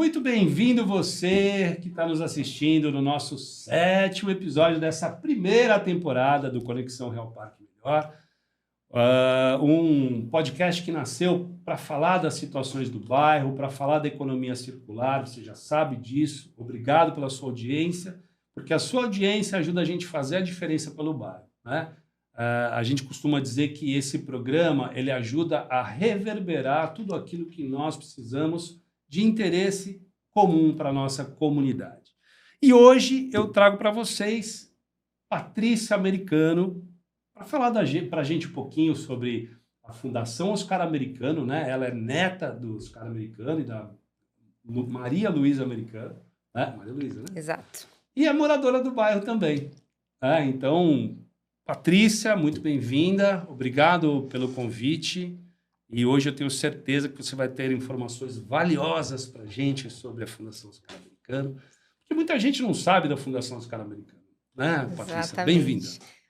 Muito bem-vindo você que está nos assistindo no nosso 7º episódio dessa primeira temporada do Conexão Real Parque Melhor. Um podcast que nasceu para falar das situações do bairro, para falar da economia circular, você já sabe disso. Obrigado pela sua audiência, porque a sua audiência ajuda a gente a fazer a diferença pelo bairro, né? A gente costuma dizer que esse programa ele ajuda a reverberar tudo aquilo que nós precisamos de interesse comum para a nossa comunidade. E hoje eu trago para vocês Patrícia Americano para falar para a gente um pouquinho sobre a Fundação Oscar Americano, né? Ela é neta do Oscar Americano e da Maria Luísa Americano, né? Maria Luísa, né? Exato. E é moradora do bairro também. Então, Patrícia, muito bem-vinda. Obrigado pelo convite. E hoje eu tenho certeza que você vai ter informações valiosas para a gente sobre a Fundação Oscar Americano, porque muita gente não sabe da Fundação Oscar Americano, né, Patrícia? Exatamente. Bem-vinda.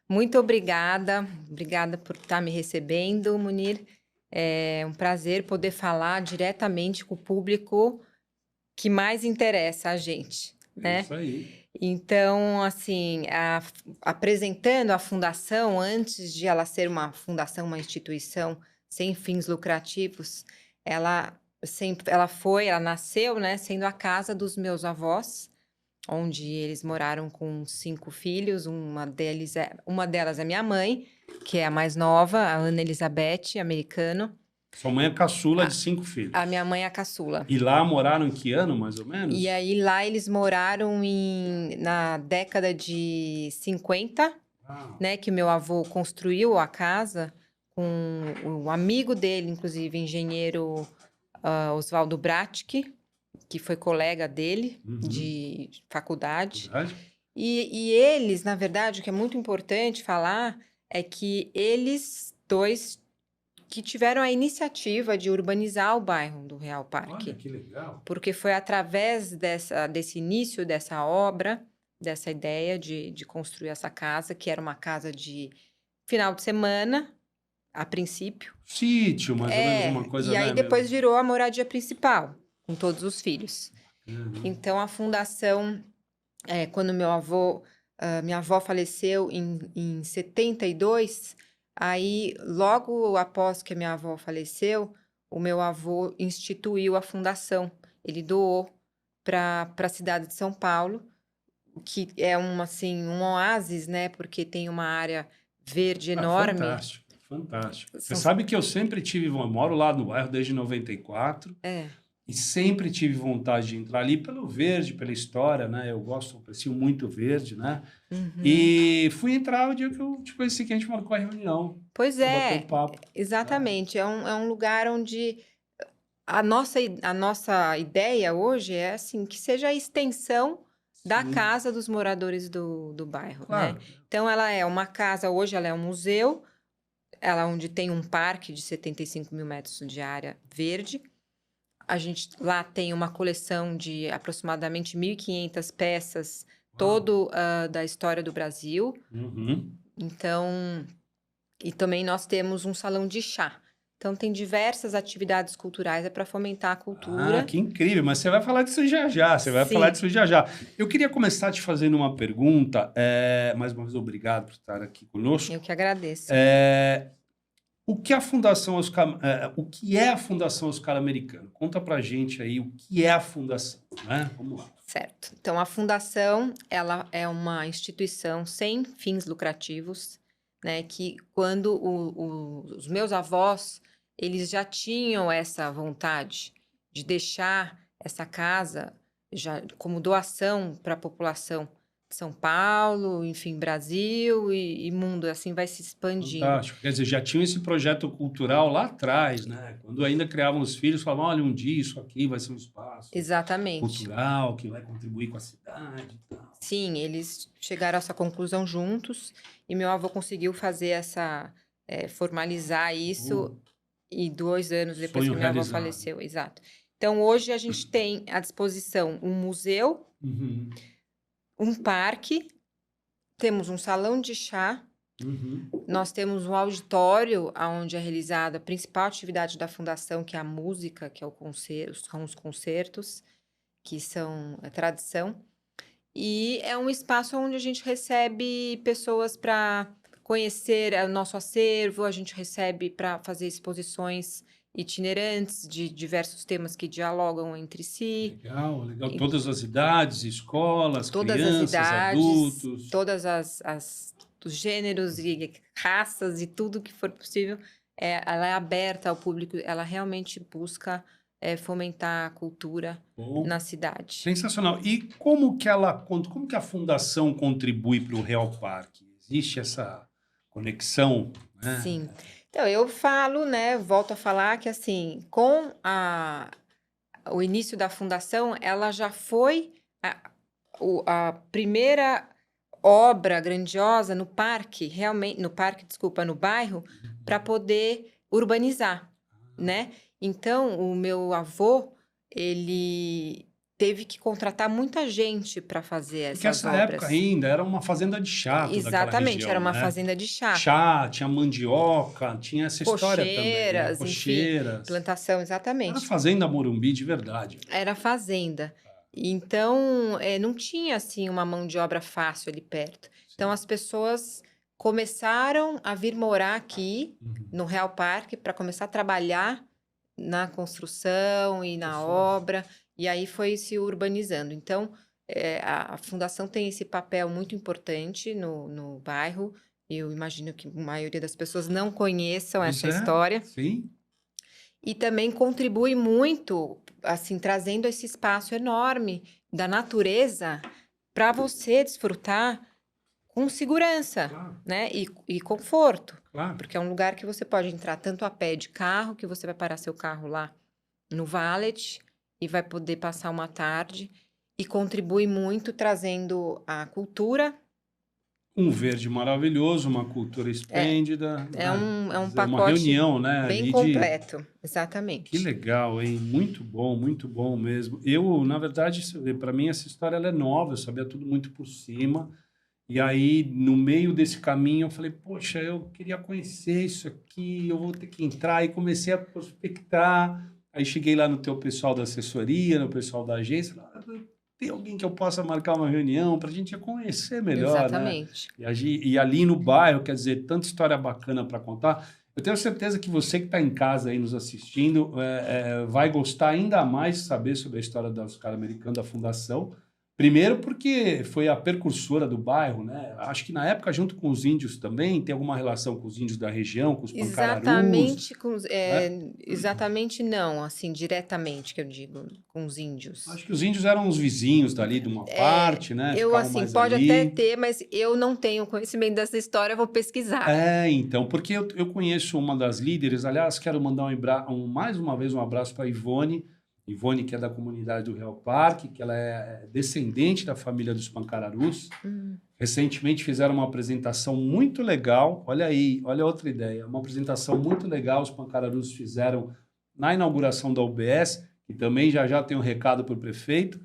Muito obrigada. Obrigada por estar me recebendo, Munir. É um prazer poder falar diretamente com o público que mais interessa a gente, né? Isso aí. Então, assim, apresentando a fundação, antes de ela ser uma fundação, uma instituição sem fins lucrativos, ela nasceu, né, sendo a casa dos meus avós, onde eles moraram com 5 filhos. Uma delas é minha mãe, que é a mais nova, a Ana Elizabeth Americano. Sua mãe é caçula de 5 filhos. A minha mãe é a caçula. E lá moraram em que ano, mais ou menos? E aí lá eles moraram na década de 50, né, que meu avô construiu a casa com o amigo dele, inclusive, engenheiro Oswaldo Bratic, que foi colega dele de faculdade. E eles, na verdade, o que é muito importante falar é que eles dois que tiveram a iniciativa de urbanizar o bairro do Real Parque. Olha, que legal. Porque foi através desse início dessa obra, dessa ideia de construir essa casa, que era uma casa de final de semana, a princípio. Sítio, mais ou menos uma coisa, e aí né, depois mesmo? virou a moradia principal, com todos os filhos. Então, a fundação, quando minha avó faleceu em 72, aí, logo após que a minha avó faleceu, o meu avô instituiu a fundação. Ele doou para a cidade de São Paulo, que é um oásis, né? Porque tem uma área verde enorme. Fantástico, fantástico. Você sabe que eu sempre eu moro lá no bairro desde 94. E sempre tive vontade de entrar ali pelo verde, pela história, né? Eu aprecio muito o verde, né? E fui entrar o dia que eu te conheci, que a gente marcou a reunião. Pois é, bateu papo. exatamente. É um lugar onde a nossa ideia hoje é assim, que seja a extensão da casa dos moradores do bairro, Claro. né? Então, ela é uma casa, hoje ela é um museu, onde tem um parque de 75 mil metros de área verde. A gente lá tem uma coleção de aproximadamente 1.500 peças, todo da história do Brasil. Então, e também nós temos um salão de chá. Então, tem diversas atividades culturais para fomentar a cultura. Ah, que incrível! Mas você vai falar disso já já. Eu queria começar te fazendo uma pergunta. Mais uma vez, obrigado por estar aqui conosco. Eu que agradeço. O que é a Fundação Oscar Americano? Conta pra gente aí o que é a fundação, né? Vamos lá. Certo. Então, a fundação, ela é uma instituição sem fins lucrativos, né? Que quando os meus avós, eles já tinham essa vontade de deixar essa casa já como doação para a população de São Paulo, enfim, Brasil e mundo, assim vai se expandindo. Fantástico. Quer dizer, já tinham esse projeto cultural lá atrás, né? Quando ainda criavam os filhos, falavam, olha, um dia isso aqui vai ser um espaço cultural que vai contribuir com a cidade e tal. Sim, eles chegaram a essa conclusão juntos e meu avô conseguiu fazer formalizar isso e 2 anos depois que minha avó faleceu. Exato. Então, hoje a gente tem à disposição um museu, um parque, temos um salão de chá, nós temos um auditório onde é realizada a principal atividade da fundação, que é a música, que é são os concertos. que são tradição. E é um espaço onde a gente recebe pessoas para conhecer o nosso acervo, a gente recebe para fazer exposições itinerantes de diversos temas que dialogam entre si. Legal, legal. E Todas as idades, escolas, todas as crianças, idades, adultos. todas os gêneros e raças e tudo que for possível, ela é aberta ao público, ela realmente busca fomentar a cultura Bom, na cidade. sensacional. E como que a fundação contribui para o Real Parque? Existe essa conexão, né? Sim. Então, eu falo, né, volto a falar que, assim, com o início da fundação, ela já foi a primeira obra grandiosa no parque, realmente, desculpa, no bairro, para poder urbanizar, né? Então, o meu avô, ele teve que contratar muita gente para fazer Porque essas essa época obras. ainda era uma fazenda de chá, toda aquela Exatamente, era região, uma né? fazenda de chá. Chá, tinha mandioca, tinha essa história também, né? Cocheiras, enfim, Cocheiras. plantação, Era exatamente. fazenda Morumbi de verdade. Era fazenda. Então, não tinha, assim, uma mão de obra fácil ali perto. Então, Sim. as pessoas começaram a vir morar aqui, Uhum. no Real Parque, para começar a trabalhar na construção e na obra, e aí foi se urbanizando. Então, a fundação tem esse papel muito importante no bairro. Eu imagino que a maioria das pessoas não conheçam Pois essa é, história. sim. E também contribui muito, assim, trazendo esse espaço enorme da natureza para você desfrutar com segurança, Claro, né? E conforto. claro. Porque é um lugar que você pode entrar tanto a pé de carro, que você vai parar seu carro lá no valet e vai poder passar uma tarde. E contribui muito trazendo a cultura. Um verde maravilhoso, uma cultura esplêndida, É né? um Quer dizer, uma pacote reunião, né? bem Ali completo. Que Exatamente. legal, hein? Muito bom mesmo. Eu, na verdade, para mim essa história ela é nova, eu sabia tudo muito por cima. E aí, no meio desse caminho, eu falei, poxa, eu queria conhecer isso aqui, eu vou ter que entrar. E comecei a prospectar. Aí cheguei lá no teu pessoal da assessoria, no pessoal da agência. Tem alguém que eu possa marcar uma reunião para a gente conhecer melhor, né? Exatamente. E ali no bairro, quer dizer, tanta história bacana para contar. Eu tenho certeza que você que está em casa aí nos assistindo vai gostar ainda mais de saber sobre a história da Oscar Americano, da Fundação. Primeiro porque foi a precursora do bairro, né? Acho que na época, junto com os índios também, tem alguma relação com os índios da região, com os pancararus. Né? Exatamente não, assim, diretamente que eu digo, com os índios. Acho que os índios eram os vizinhos dali de uma parte, né? Eu, Ficavam assim, mais pode ali. até ter, mas eu não tenho conhecimento dessa história, eu vou pesquisar. Então, porque eu conheço uma das líderes, aliás, quero mandar mais uma vez um abraço para a Ivone, que é da comunidade do Real Parque, que ela é descendente da família dos pancararus. Recentemente fizeram uma apresentação muito legal, olha aí, olha outra ideia, uma apresentação muito legal, os pancararus fizeram na inauguração da UBS, que também já tem um recado para o prefeito,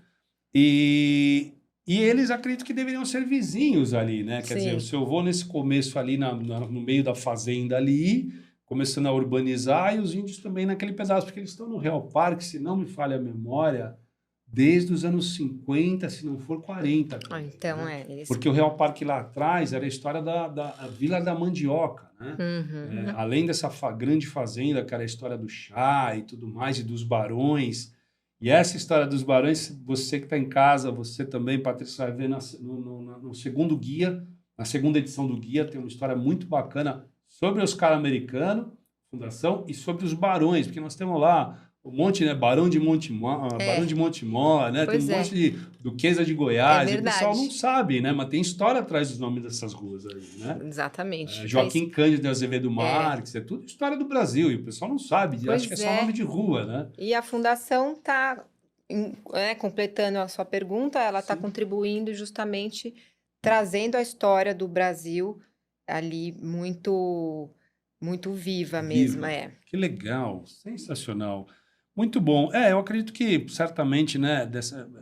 e eles acredito que deveriam ser vizinhos ali, né? Quer dizer, se eu vou nesse começo ali no meio da fazenda ali, começando a urbanizar, e os índios também naquele pedaço, porque eles estão no Real Parque, se não me falha a memória, desde os anos 50, se não for 40. Também, Então, né? eles... Porque o Real Parque lá atrás era a história da Vila da Mandioca, né? Além dessa grande fazenda, que era a história do chá e tudo mais, e dos barões. E essa história dos barões, você que está em casa, você também, Patrícia, vai ver no segundo guia, na segunda edição do guia, tem uma história muito bacana sobre Oscar Americano, Fundação, e sobre os barões, porque nós temos lá um monte, né? Barão de Montemor, né? Tem um monte de Duquesa de Goiás. É o pessoal não verdade. sabe, né? Mas tem história atrás dos nomes dessas ruas aí, né? Exatamente. Joaquim Cândido de Azevedo Marques, é tudo história do Brasil, e o pessoal não sabe, acha que é só nome de rua, né? E a Fundação está completando a sua pergunta, ela está contribuindo justamente trazendo a história do Brasil ali muito, muito viva mesmo. Que legal, sensacional. Muito bom. Eu acredito que certamente, né,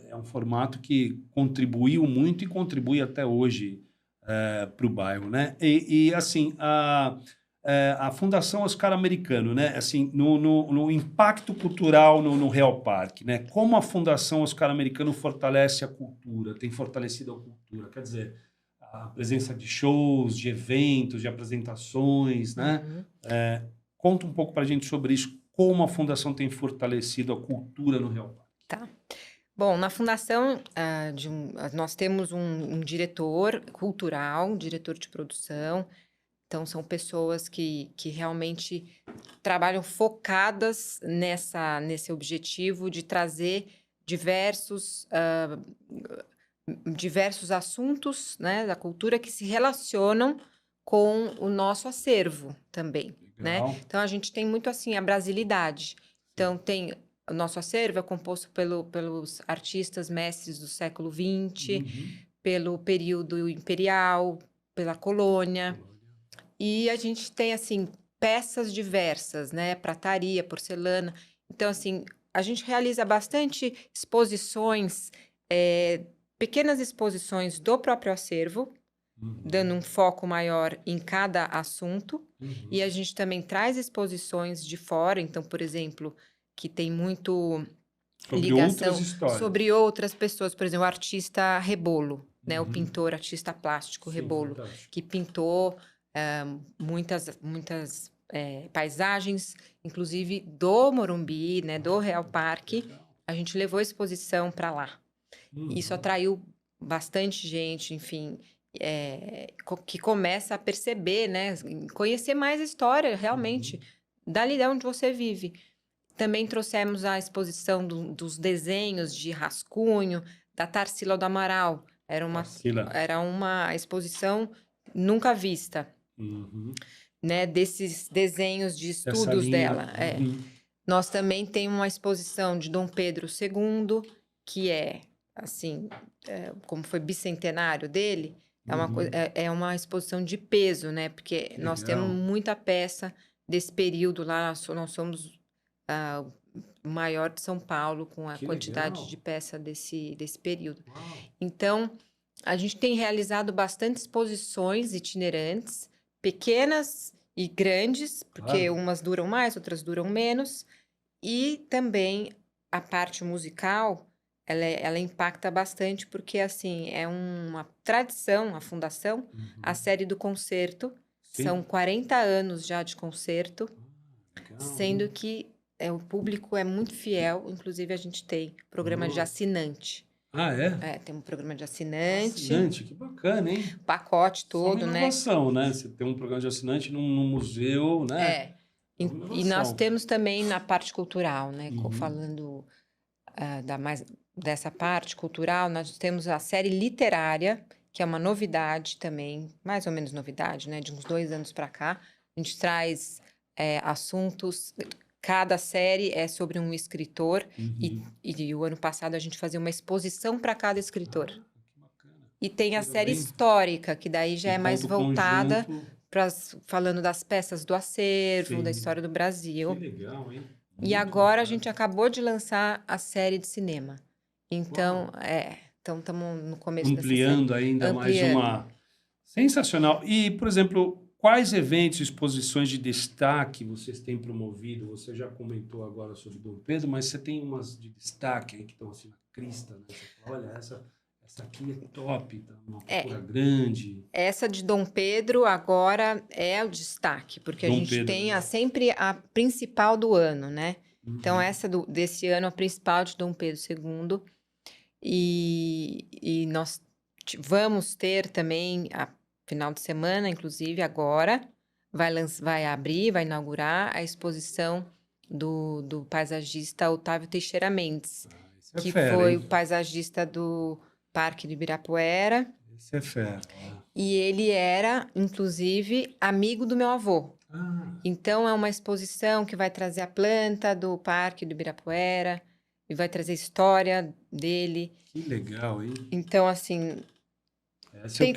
é um formato que contribuiu muito e contribui até hoje para o bairro, né? E assim, a Fundação Oscar Americano, né? Assim, no impacto cultural no Real Parque, né? Como a Fundação Oscar Americano fortalece a cultura, tem fortalecido a cultura, quer dizer, a presença de shows, de eventos, de apresentações, né? Uhum. Conta um pouco para a gente sobre isso, como a Fundação tem fortalecido a cultura no Real Parque. Tá. Bom, na fundação, nós temos um diretor cultural, um diretor de produção. Então, são pessoas que realmente trabalham focadas nesse objetivo de trazer diversos assuntos, né, da cultura que se relacionam com o nosso acervo também, né? Legal. Então, a gente tem muito assim a brasilidade. Então, tem o nosso acervo é composto pelos artistas mestres do século XX, pelo período imperial, pela colônia. E a gente tem, assim, peças diversas, né? Prataria, porcelana. Então, assim, a gente realiza bastante exposições, pequenas exposições do próprio acervo, dando um foco maior em cada assunto. E a gente também traz exposições de fora. Então, por exemplo, que tem muito Sobre ligação outras histórias. sobre outras pessoas. Por exemplo, o artista Rebolo, né? O pintor, artista plástico Sim, Rebolo, fantástico. que pintou muitas paisagens, inclusive do Morumbi, né? Do Real Parque. Legal. A gente levou a exposição para lá. Isso atraiu bastante gente, enfim, que começa a perceber, né? Conhecer mais a história, realmente, dali de onde você vive. Também trouxemos a exposição dos desenhos de rascunho, da Tarsila do Amaral. Era uma exposição nunca vista, né? Desses desenhos de estudos dela. Nós também temos uma exposição de Dom Pedro II, que assim, como foi bicentenário dele, é uma exposição de peso, né? Porque nós temos muita peça desse período lá, nós somos o maior de São Paulo com a quantidade de peça desse período. Uau. Então, a gente tem realizado bastante exposições itinerantes, pequenas e grandes, porque umas duram mais, outras duram menos. E também a parte musical, ela impacta bastante, porque, assim, é uma tradição, a fundação, a série do concerto. Sim. São 40 anos já de concerto, Legal, sendo que o público é muito fiel. Inclusive, a gente tem programa de assinante. Ah, é? Tem um programa de assinante. Assinante, que bacana, hein? Pacote todo, uma né? inovação, né? Você tem um programa de assinante num museu, né? E nós temos também na parte cultural, né? Falando dessa parte cultural, nós temos a série literária, que é uma novidade também, mais ou menos novidade, né? De uns 2 anos para cá. A gente traz assuntos. Cada série é sobre um escritor. E o ano passado a gente fazia uma exposição para cada escritor. Que bacana. E tem a série histórica, que daí já é mais voltada falando das peças do acervo, da história do Brasil. Que legal, hein? E agora a gente acabou de lançar a série de cinema. Então, estamos no começo ampliando dessa série. Ainda mais uma... Sensacional. E, por exemplo, quais eventos, exposições de destaque vocês têm promovido? Você já comentou agora sobre Dom Pedro, mas você tem umas de destaque aí que estão assim na crista, né? Você fala, olha, essa aqui é top, tá? Uma cultura grande. Essa de Dom Pedro agora é o destaque, porque a gente tem sempre a principal do ano, né? Então, essa desse ano, a principal de Dom Pedro II. E nós vamos ter também, a final de semana, inclusive, agora, vai inaugurar a exposição do paisagista Otávio Teixeira Mendes, que foi o paisagista do Parque do Ibirapuera. Esse é fera. E ele era, inclusive, amigo do meu avô. Então, é uma exposição que vai trazer a planta do Parque do Ibirapuera e vai trazer a história dele. Que legal, hein? Então, assim,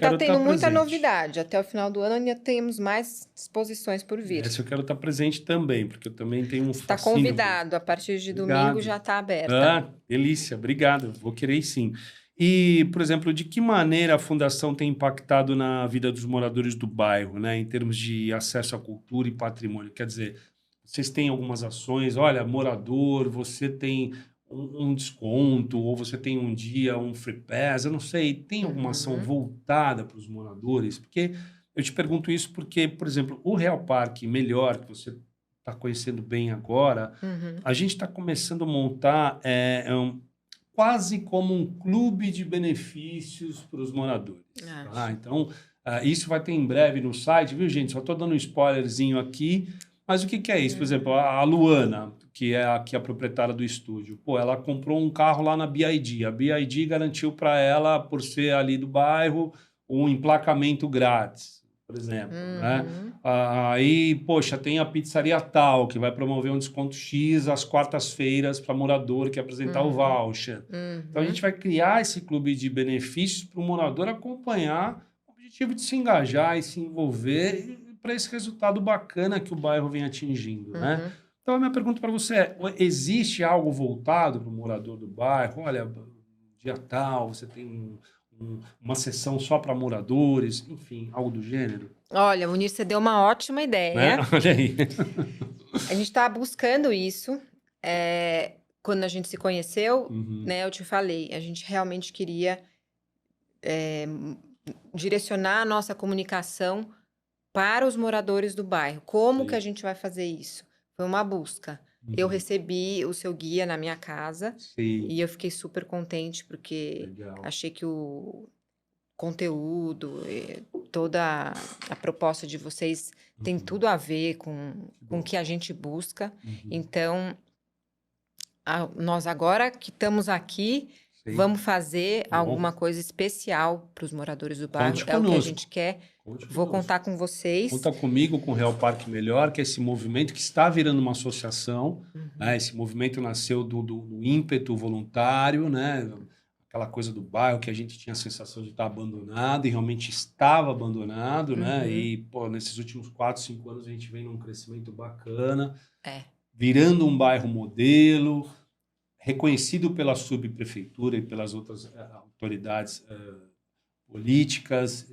tá tendo muita novidade. Até o final do ano ainda temos mais exposições por vir. Essa eu quero estar presente também, porque eu também tenho um Está convidado. A partir de domingo já está aberta. Delícia. Obrigado. Vou querer sim. E, por exemplo, de que maneira a fundação tem impactado na vida dos moradores do bairro, né, em termos de acesso à cultura e patrimônio? Quer dizer, vocês têm algumas ações, olha, morador, você tem um desconto, ou você tem um dia, um free pass, eu não sei, tem alguma ação Uhum, voltada para os moradores? Porque eu te pergunto isso porque, por exemplo, o Real Parque Melhor, que você está conhecendo bem agora, uhum. a gente está começando a montar quase como um clube de benefícios para os moradores. Ah, Tá? Então, isso vai ter em breve no site, viu, gente? Só estou dando um spoilerzinho aqui. Mas o que que é isso? Por exemplo, uhum, a Luana, que é aqui a proprietária do estúdio, pô, ela comprou um carro lá na BYD. A BYD garantiu para ela, por ser ali do bairro, um emplacamento grátis, por exemplo, né? uhum, Aí, poxa, tem a pizzaria tal, que vai promover um desconto X às quartas-feiras para morador que apresentar o uhum, voucher. Então, a gente uhum. vai criar esse clube de benefícios para o morador acompanhar o objetivo de se engajar e se envolver para esse resultado bacana que o bairro vem atingindo, né? Uhum. Então, a minha pergunta para você é: existe algo voltado para o morador do bairro? Olha, dia tal, você tem uma sessão só para moradores, enfim, algo do gênero, Olha, Munir, você deu uma ótima né? ideia. Olha aí. A gente está buscando isso. Quando a gente se conheceu, Uhum, né, eu te falei, a gente realmente queria direcionar a nossa comunicação para os moradores do bairro. Como que a sim. gente vai fazer isso? Foi uma busca. Eu Uhum, recebi o seu guia na minha casa sim, e eu fiquei super contente porque legal. achei que o conteúdo, toda a proposta de vocês tem Uhum, tudo a ver que com o bom. que a gente busca. Uhum, Então, nós agora que estamos aqui, sim, vamos fazer bom. alguma coisa especial para os moradores do bairro. Conte É o que a conosco, gente quer. conte Vou conosco. contar com vocês. Conta comigo, com o Real Parque Melhor, que é esse movimento que está virando uma associação, né? Uhum, Esse movimento nasceu do ímpeto voluntário, né? Aquela coisa do bairro que a gente tinha a sensação de estar abandonado e realmente estava abandonado, né? uhum, E, pô, nesses últimos 4, 5 anos a gente vem num crescimento bacana, é, virando um bairro modelo, reconhecido pela subprefeitura e pelas outras autoridades políticas.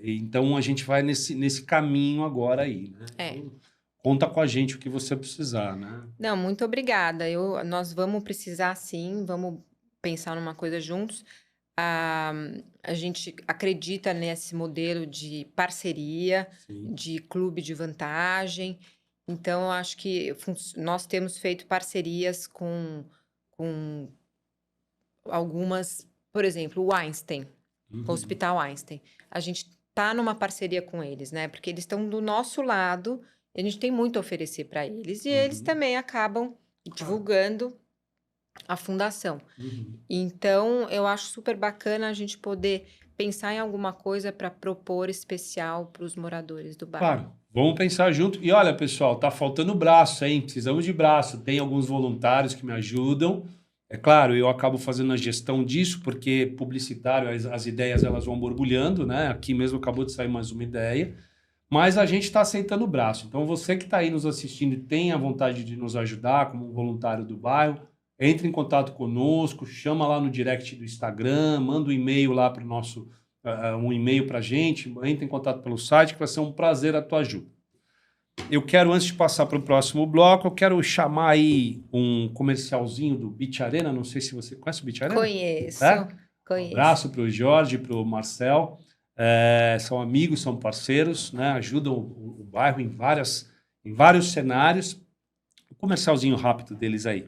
Então, a gente vai nesse caminho agora aí, né? é. Então, conta com a gente o que você precisar, né? Não, muito obrigada. Nós vamos precisar sim, vamos pensar numa coisa juntos. A, a gente acredita nesse modelo de parceria, Sim. de clube de vantagem. Então, eu acho que nós temos feito parcerias com algumas, por exemplo, o Einstein, o Uhum. Hospital Einstein. A gente está numa parceria com eles, né? Porque eles estão do nosso lado, e a gente tem muito a oferecer para eles, e eles Uhum. também acabam Claro. divulgando a fundação. Uhum. Então, eu acho super bacana a gente poder pensar em alguma coisa para propor especial para os moradores do bairro. Claro. Vamos pensar junto. E olha, pessoal, tá faltando braço, hein? Precisamos de braço. Tem alguns voluntários que me ajudam. É claro, eu acabo fazendo a gestão disso, porque publicitário, as ideias elas vão borbulhando, né? Aqui mesmo acabou de sair mais uma ideia. Mas a gente está aceitando o braço. Então, você que está aí nos assistindo e tem a vontade de nos ajudar como um voluntário do bairro, entre em contato conosco, chama lá no direct do Instagram, manda um e-mail lá para o nosso, um e-mail para a gente, entre em contato pelo site, que vai ser um prazer a tua ajuda. Eu quero, antes de passar para o próximo bloco, eu quero chamar aí um comercialzinho do Beach Arena. Não sei se você conhece o Beach Arena. Conheço, É? Um conheço. abraço para o Jorge, para o Marcel. São amigos, são parceiros, né? Ajudam o bairro em vários cenários. Um comercialzinho rápido deles aí.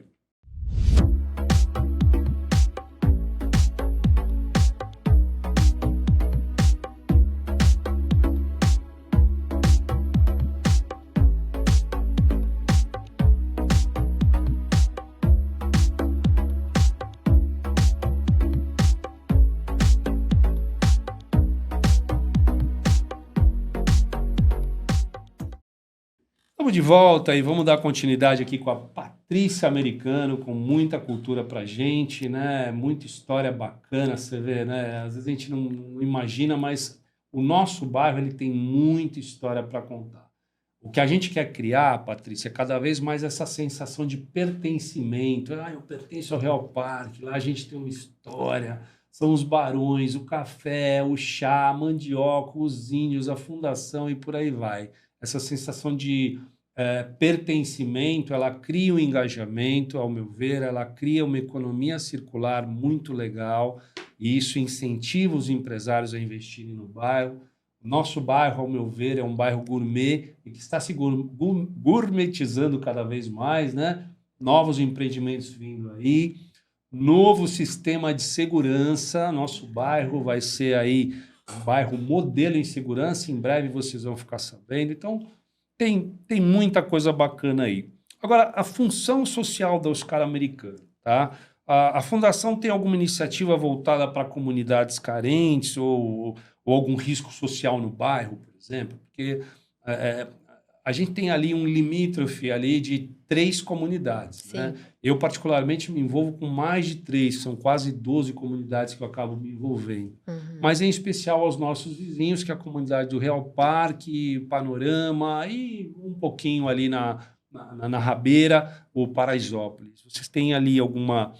Estamos de volta e vamos dar continuidade aqui com a Patrícia Americano, com muita cultura pra gente, né? Muita história bacana, você vê, né? Às vezes a gente não imagina, mas o nosso bairro ele tem muita história para contar. O que a gente quer criar, Patrícia, é cada vez mais essa sensação de pertencimento. Ah, eu pertenço ao Real Parque, lá a gente tem uma história, são os barões, o café, o chá, a mandioca, os índios, a fundação e por aí vai. Essa sensação de pertencimento, ela cria um engajamento, ao meu ver, ela cria uma economia circular muito legal e isso incentiva os empresários a investirem no bairro. Nosso bairro, ao meu ver, é um bairro gourmet e que está se gourmetizando cada vez mais, né? Novos empreendimentos vindo aí, novo sistema de segurança. Nosso bairro vai ser aí um bairro modelo em segurança. Em breve vocês vão ficar sabendo. Então, tem muita coisa bacana aí. Agora, a função social da Oscar Americano, tá? A fundação tem alguma iniciativa voltada para comunidades carentes ou algum risco social no bairro, por exemplo? Porque é, a gente tem ali um limítrofe ali de 3 comunidades, né? Sim. Eu, particularmente, me envolvo com mais de 3, são quase 12 comunidades que eu acabo me envolvendo. Mas, em especial, aos nossos vizinhos, que é a comunidade do Real Parque, Panorama e um pouquinho ali na Rabeira, o Paraisópolis. Vocês têm ali alguma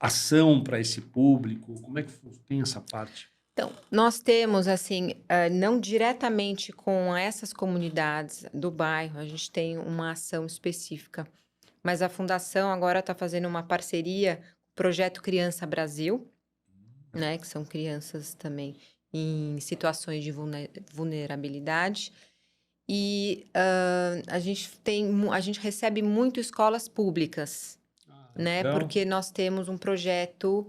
ação para esse público? Como é que tem essa parte? Então, nós temos, assim, não diretamente com essas comunidades do bairro, a gente tem uma ação específica, mas a fundação agora está fazendo uma parceria com o Projeto Criança Brasil, né, que são crianças também em situações de vulnerabilidade, e a gente recebe muito escolas públicas, né? Legal. Porque nós temos um projeto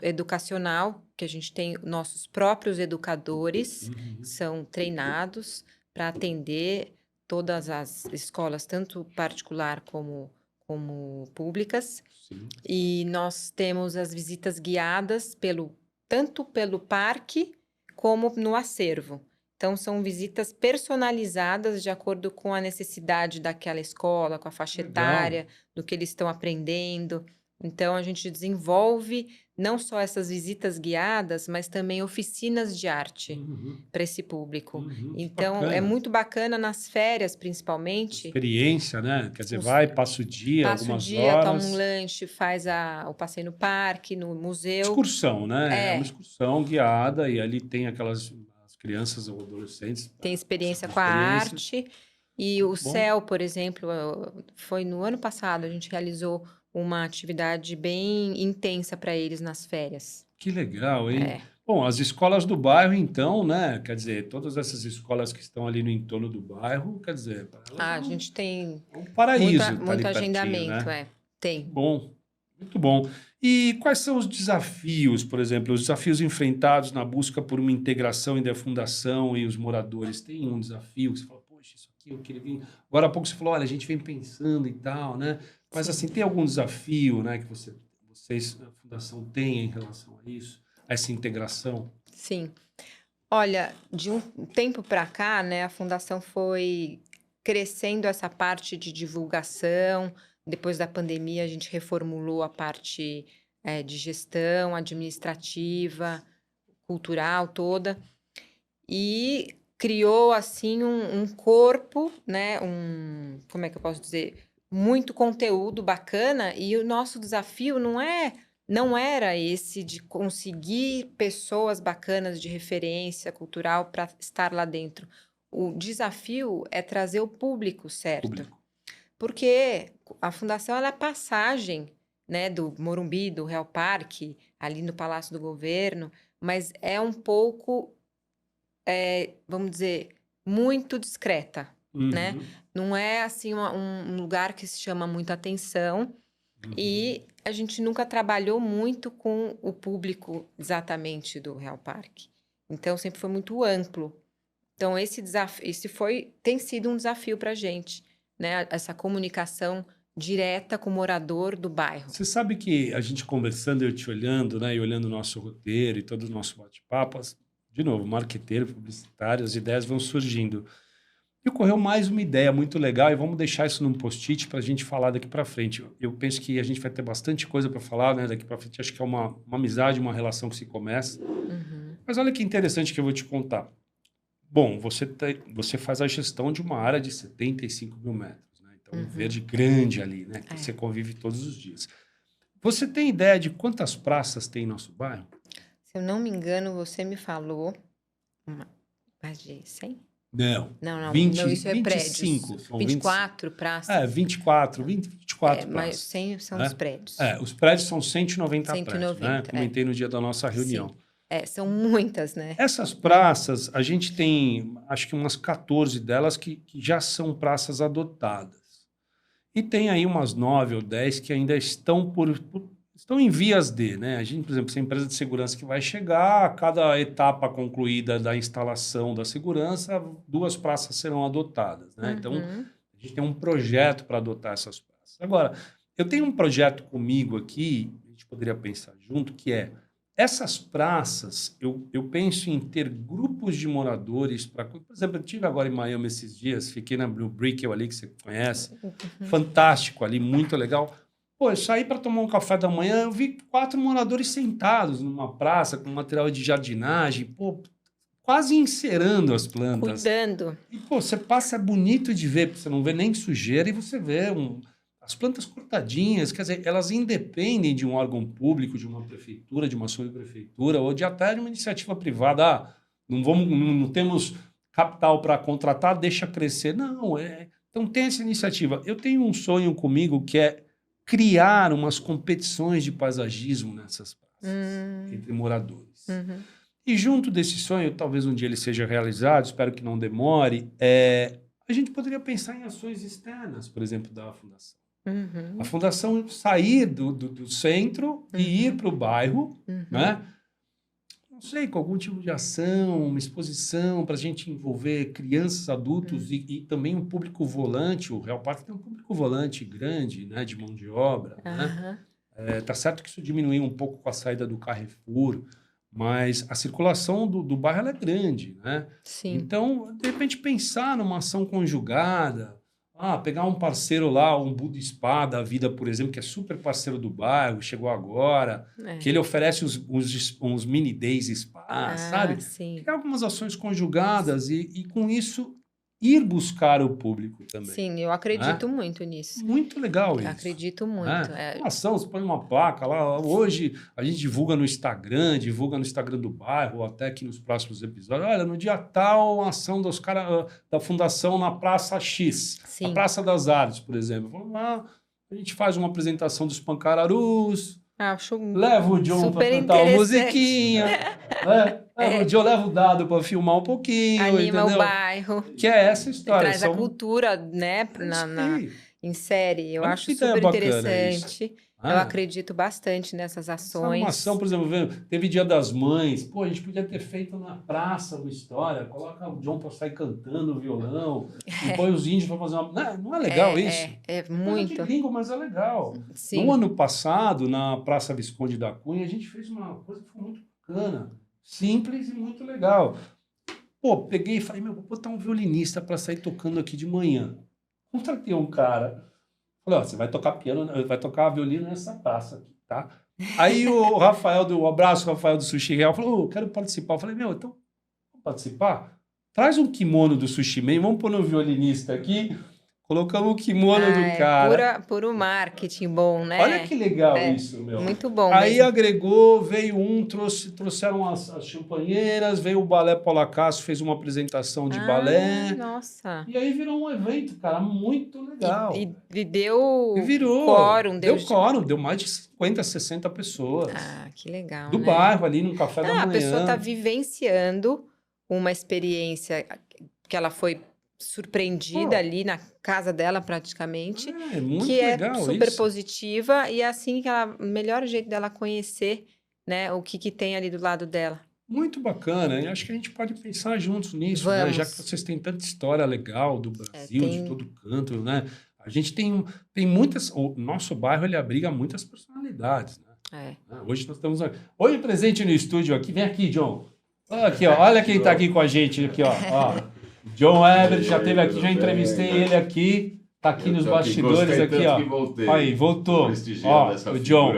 educacional, que a gente tem nossos próprios educadores, Uhum. são treinados para atender todas as escolas, tanto particular como públicas. Sim. E nós temos as visitas guiadas tanto pelo parque como no acervo. Então, são visitas personalizadas de acordo com a necessidade daquela escola, com a faixa Legal. etária, do que eles estão aprendendo. Então, a gente desenvolve não só essas visitas guiadas, mas também oficinas de arte Uhum. para esse público. Uhum. Que Então, é bacana. muito bacana nas férias, principalmente. Experiência, né? Quer dizer, Os- vai, passa o dia, Passa o algumas dia, toma horas. um lanche, faz o passeio no parque, no museu. Excursão, né? É uma É, excursão guiada e ali tem aquelas as crianças ou adolescentes. tem experiência essa com a experiência. arte. E o Bom. céu, por exemplo, foi no ano passado, a gente realizou uma atividade bem intensa para eles nas férias. Que legal, hein? É. Bom, as escolas do bairro, então, né? Quer dizer, todas essas escolas que estão ali no entorno do bairro, quer dizer, para elas A gente tem é um paraíso tá ali muito pertinho, agendamento, né? tem. Bom, muito bom. E quais são os desafios, por exemplo, os desafios enfrentados na busca por uma integração entre a fundação e os moradores? Tem um desafio que você fala, poxa, isso aqui eu queria vir. Agora há pouco você falou, olha, a gente vem pensando e tal, né? Mas Sim. assim, tem algum desafio, né, que vocês, a fundação, tem em relação a isso, a essa integração? Sim. Olha, de um tempo para cá, né, a fundação foi crescendo essa parte de divulgação. Depois da pandemia, a gente reformulou a parte de gestão administrativa, cultural toda, e criou assim um corpo, né? Como é que eu posso dizer? Muito conteúdo bacana, e o nosso desafio não era esse de conseguir pessoas bacanas de referência cultural para estar lá dentro. O desafio é trazer o público certo. Público. Porque a fundação ela é passagem, né, do Morumbi, do Real Parque, ali no Palácio do Governo, mas é um pouco, vamos dizer, muito discreta, né? Uhum. Não é assim um lugar que se chama muita atenção. E a gente nunca trabalhou muito com o público exatamente do Real Parque. Então, sempre foi muito amplo. Então, esse tem sido um desafio para a gente, né? Essa comunicação direta com o morador do bairro. Você sabe que a gente conversando, eu te olhando, né, e olhando o nosso roteiro e todo o nosso bate-papo, de novo, marqueteiro, publicitário, as ideias vão surgindo. E ocorreu mais uma ideia muito legal, e vamos deixar isso num post-it para a gente falar daqui para frente. Eu penso que a gente vai ter bastante coisa para falar, né, daqui para frente. Acho que é uma amizade, uma relação que se começa. Uhum. Mas olha que interessante que eu vou te contar. Bom, você faz a gestão de uma área de 75 mil metros, né? Então, um verde grande ali, né? Que você convive todos os dias. Você tem ideia de quantas praças tem em nosso bairro? Se eu não me engano, você me falou mais de 100? Não. Não, 20, não, isso é 25. prédios. São 24 praças. 24 Mas praças. 100 são né? os prédios. Os prédios são 190 prédios, né? 190, Comentei no dia da nossa reunião. Sim. São muitas, né? Essas praças, a gente tem, acho que umas 14 delas que já são praças adotadas. E tem aí umas 9 ou 10 que ainda estão estão em vias de, né? A gente, por exemplo, essa empresa de segurança que vai chegar, a cada etapa concluída da instalação da segurança, 2 praças serão adotadas, né? Então, a gente tem um projeto para adotar essas praças. Agora, eu tenho um projeto comigo aqui, a gente poderia pensar junto, que é essas praças, eu penso em ter grupos de moradores para... Por exemplo, eu estive agora em Miami esses dias, fiquei na Blue Brickell ali, que você conhece, fantástico ali, muito legal. Pô, eu saí para tomar um café da manhã, eu vi 4 moradores sentados numa praça com material de jardinagem, pô, quase encerando as plantas. Cuidando. E, pô, você passa, é bonito de ver, porque você não vê nem sujeira e você vê as plantas cortadinhas, quer dizer, elas independem de um órgão público, de uma prefeitura, de uma subprefeitura, ou de até de uma iniciativa privada. Não temos capital para contratar, deixa crescer. Não, então tem essa iniciativa. Eu tenho um sonho comigo que é criar umas competições de paisagismo nessas praças, entre moradores. E junto desse sonho, talvez um dia ele seja realizado, espero que não demore, a gente poderia pensar em ações externas, por exemplo, da fundação. A fundação sair do centro e ir para o bairro, né? Não sei, com algum tipo de ação, uma exposição para a gente envolver crianças, adultos e também um público volante. O Real Parque tem um público volante grande, né, de mão de obra. Né? Tá certo que isso diminuiu um pouco com a saída do Carrefour, mas a circulação do bairro ela é grande. Né? Sim. Então, de repente, pensar numa ação conjugada, pegar um parceiro lá, um Budespa da vida, por exemplo, que é super parceiro do bairro, chegou agora, que ele oferece uns mini days spa, sabe? Sim. Criar algumas ações conjugadas e com isso ir buscar o público também. Sim, eu acredito muito nisso. Muito legal isso. Eu acredito muito. Uma ação, você põe uma placa lá. Hoje a gente divulga no Instagram do bairro, ou até aqui nos próximos episódios. Olha, no dia tal, uma ação dos caras da Fundação na Praça X. Sim. Na Praça das Artes, por exemplo. Vamos lá, a gente faz uma apresentação dos Pancararus. Leva o John para cantar uma musiquinha. O John leva o Dado para filmar um pouquinho. Anima entendeu? O bairro. Que é essa história. Traz a cultura, né, em série. Eu acho ideia super bacana interessante. Eu acredito bastante nessas ações. Uma ação, por exemplo, teve Dia das Mães. Pô, a gente podia ter feito na praça uma história. Coloca o John para sair cantando violão. E põe os índios para fazer uma... Não é legal isso? É muito. É de gringo, mas é legal. Sim. No ano passado, na Praça Visconde da Cunha, a gente fez uma coisa que foi muito bacana. Simples e muito legal. Pô, peguei e falei, vou botar um violinista para sair tocando aqui de manhã. Contratei um cara. Falei, você vai tocar vai tocar violino nessa praça aqui, tá? Aí o Rafael, o abraço, Rafael do Sushi Real, falou, quero participar. Eu falei, então, vamos participar? Traz um kimono do Sushi Man, vamos pôr um violinista aqui. Colocamos o kimono do cara. Puro marketing bom, né? Olha que legal isso, meu. Muito bom. Aí mesmo. agregou, veio trouxeram as champanheiras, veio o Balé Polacasso, fez uma apresentação de balé. Nossa. E aí virou um evento, cara, muito legal. E deu virou. quórum. Deu quórum, deu mais de 50, 60 pessoas. Que legal, do né? bairro, ali no café da manhã. A pessoa está vivenciando uma experiência que ela foi surpreendida ali na casa dela praticamente, muito que legal é super isso. positiva e assim que o melhor jeito dela conhecer, né, o que tem ali do lado dela. Muito bacana, e acho que a gente pode pensar juntos nisso, né? Já que vocês têm tanta história legal do Brasil, de todo canto, né? A gente tem muitas, o nosso bairro ele abriga muitas personalidades, né? Hoje nós estamos hoje presente no estúdio aqui, vem aqui, John. Aqui, ó, olha quem está aqui com a gente aqui, ó. John Ebert já esteve aqui, já entrevistei ele aqui, tá aqui nos bastidores aqui, ó. Aí, voltou. Ó, o John.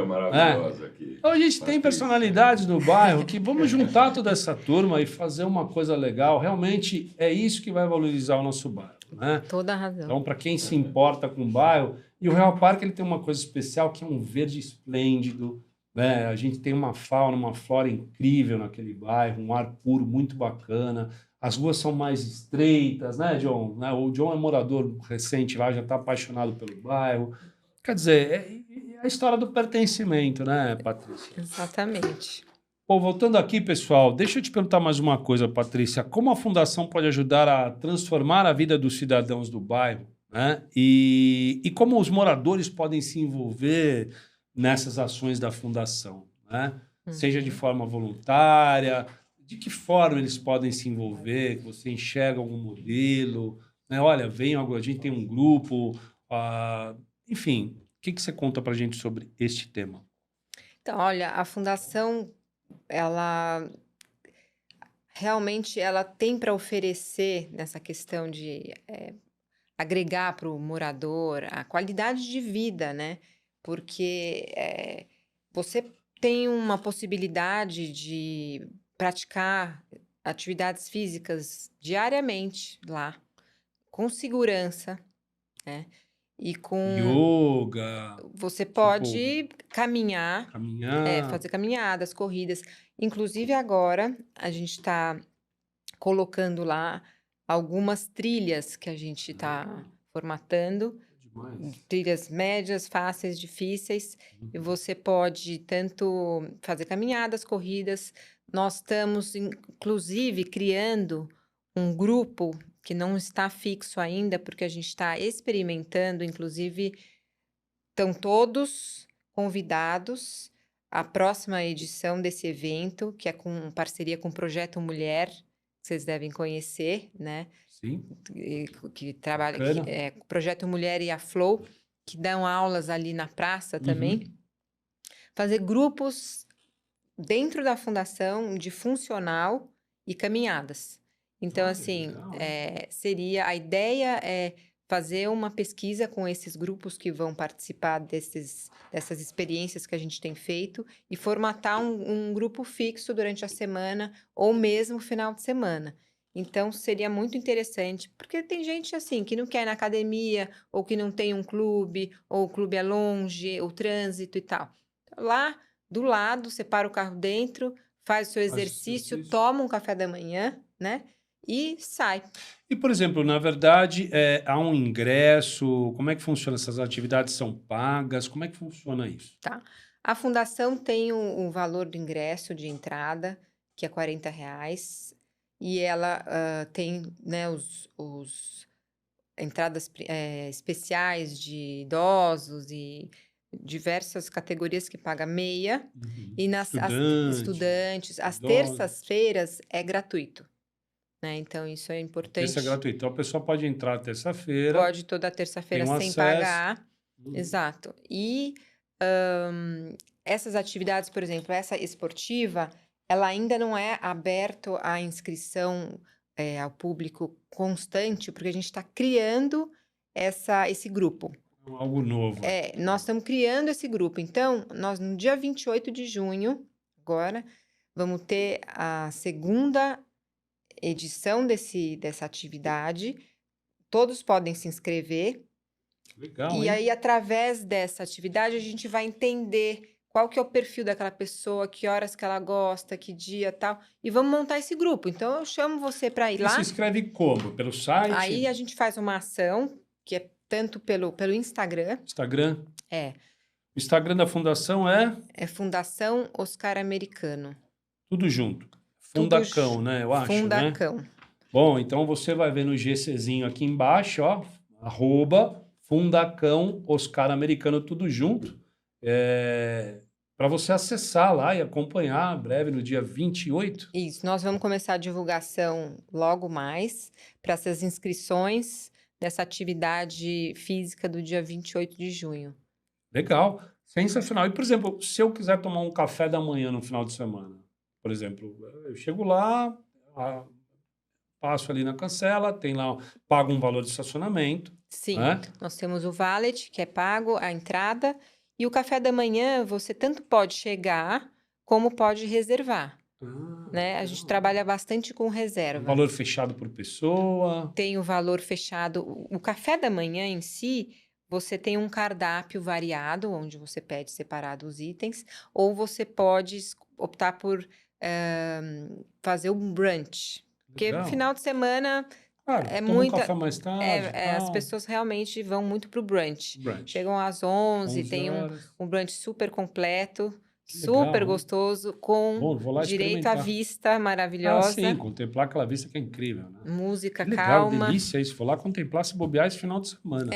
Então a gente tem personalidades no bairro que vamos juntar toda essa turma e fazer uma coisa legal. Realmente é isso que vai valorizar o nosso bairro, né? Toda a razão. Então, para quem se importa com o bairro, E o Real Parque ele tem uma coisa especial que é um verde esplêndido, né? A gente tem uma fauna, uma flora incrível naquele bairro, um ar puro muito bacana. As ruas são mais estreitas, né, John? Né? O John é morador recente lá, já está apaixonado pelo bairro. Quer dizer, é a história do pertencimento, né, Patrícia? Exatamente. Bom, voltando aqui, pessoal, deixa eu te perguntar mais uma coisa, Patrícia. Como a fundação pode ajudar a transformar a vida dos cidadãos do bairro, né? E como os moradores podem se envolver nessas ações da fundação, né? Seja de Uhum. forma voluntária, de que forma eles podem se envolver? Que você enxerga algum modelo, né? Olha, venham, a gente tem um grupo, enfim, o que você conta para a gente sobre este tema? Então, olha, a fundação, ela realmente ela tem para oferecer nessa questão de agregar para o morador a qualidade de vida, né? Porque você tem uma possibilidade de praticar atividades físicas diariamente lá, com segurança, né? E com Yoga, você tipo, pode caminhar, caminhar. fazer caminhadas, corridas. Inclusive agora a gente está colocando lá algumas trilhas que a gente está formatando, Demais. trilhas médias, fáceis, difíceis, e Uhum. você pode tanto fazer caminhadas, corridas. Nós estamos, inclusive, criando um grupo que não está fixo ainda, porque a gente está experimentando, inclusive, estão todos convidados à próxima edição desse evento, que é com parceria com o Projeto Mulher, que vocês devem conhecer, né? Sim, Que trabalha, bacana. o Projeto Mulher e a Flow, que dão aulas ali na praça também. Uhum. Fazer grupos dentro da fundação de funcional e caminhadas. Então, Olha, assim, legal, hein? a ideia é fazer uma pesquisa com esses grupos que vão participar dessas experiências que a gente tem feito e formatar um grupo fixo durante a semana ou mesmo final de semana. Então, seria muito interessante, porque tem gente assim que não quer ir na academia, ou que não tem um clube, ou o clube é longe, o trânsito e tal. Lá do lado, você para o carro dentro, faz o seu Faz exercício, exercício. toma um café da manhã, né? E sai. E, por exemplo, na verdade, há um ingresso? Como é que funciona? Essas atividades são pagas? Como é que funciona isso? Tá? A fundação tem um valor do ingresso de entrada, que é R$ 40, e ela tem, né, os entradas especiais de idosos e diversas categorias que paga meia, Uhum. e as Estudante, estudantes, às idoso. terças-feiras é gratuito, né? Então, isso é Terça é importante. gratuito. Então, a pessoa pode entrar terça-feira, Pode toda tem terça-feira um sem acesso. pagar. Uhum. Exato. E essas atividades, por exemplo, essa esportiva, ela ainda não é aberto à inscrição ao público constante, porque a gente está criando esse grupo. Algo novo aí. Nós estamos criando esse grupo. Então, nós no dia 28 de junho, agora, vamos ter a segunda edição dessa atividade. Todos podem se inscrever. Legal, E hein? aí, através dessa atividade, a gente vai entender qual que é o perfil daquela pessoa, que horas que ela gosta, que dia, tal, e vamos montar esse grupo. Então, eu chamo você para ir E se lá. inscreve como? Pelo site? Aí a gente faz uma ação, que é tanto pelo Instagram, Instagram? é, O Instagram da fundação é é Fundação Oscar Americano. tudo junto. Tudo Fundacão, né? Eu acho, né? Fundacão. Bom, então você vai ver no GCzinho aqui embaixo, ó, @Fundacão Oscar Americano, tudo junto. Para você acessar lá e acompanhar breve no dia 28. Isso, nós vamos começar a divulgação logo mais para essas inscrições dessa atividade física do dia 28 de junho. Legal, sensacional. E, por exemplo, se eu quiser tomar um café da manhã no final de semana, por exemplo, eu chego lá, a- passo ali na cancela, tem lá, pago um valor de estacionamento, Sim, né? nós temos o valet, que é pago a entrada, e o café da manhã você tanto pode chegar como pode reservar, Ah, né? A gente legal. trabalha bastante com Um reserva. valor fechado por pessoa. Tem o valor fechado. O café da manhã em si, você tem um cardápio variado, onde você pede separado os itens, ou você pode optar por fazer um brunch. Porque no Legal. final de semana Claro, é toma um muita. café mais tarde e As tal. pessoas realmente vão muito pro brunch. Brunch. Chegam às 11, 11 tem horas. um brunch super completo, Que super legal, hein? gostoso, com Bom, vou lá direito à experimentar. vista Ah, sim, maravilhosa, contemplar aquela vista que é incrível, né? música Que legal, calma. delícia isso. Vou lá contemplar se bobear esse final de semana.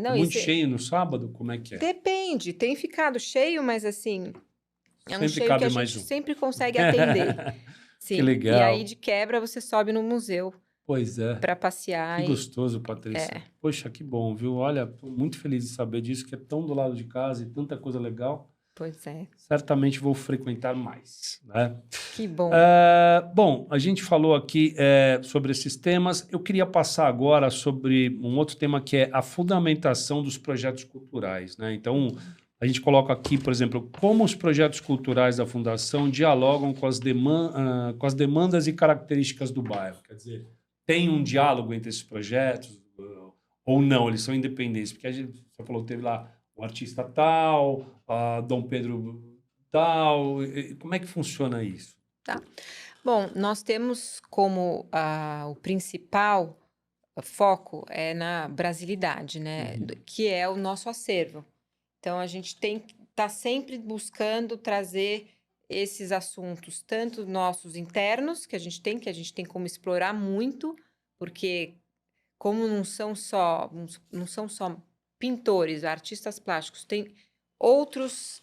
Não, Muito cheio no sábado, como é que é? depende, tem ficado cheio, mas assim, é um Sempre cheio que cabe a mais gente um. sempre consegue atender. Que Sim. E aí, legal. de quebra, você sobe no museu Pois é. para Que passear gostoso, Patrícia. Poxa, que bom, viu? Olha, tô muito feliz de saber disso, que é tão do lado de casa e tanta coisa legal. Pois é. Certamente vou frequentar mais, né? Que bom. Bom, a gente falou aqui sobre esses temas. Eu queria passar agora sobre um outro tema que é a fundamentação dos projetos culturais, né? Então, a gente coloca aqui, por exemplo, como os projetos culturais da Fundação dialogam com com as demandas e características do bairro. Quer dizer, tem um diálogo entre esses projetos ou não? Eles são independentes? Porque a gente, você falou, teve lá o artista tal, a Dom Pedro tal. Como é que funciona isso? Tá. Bom, nós temos como o principal foco é na brasilidade, né? Que é o nosso acervo. Então, a gente tá sempre buscando trazer esses assuntos, tanto nossos internos, que a gente tem como explorar muito, porque como não são só pintores, artistas plásticos, tem outros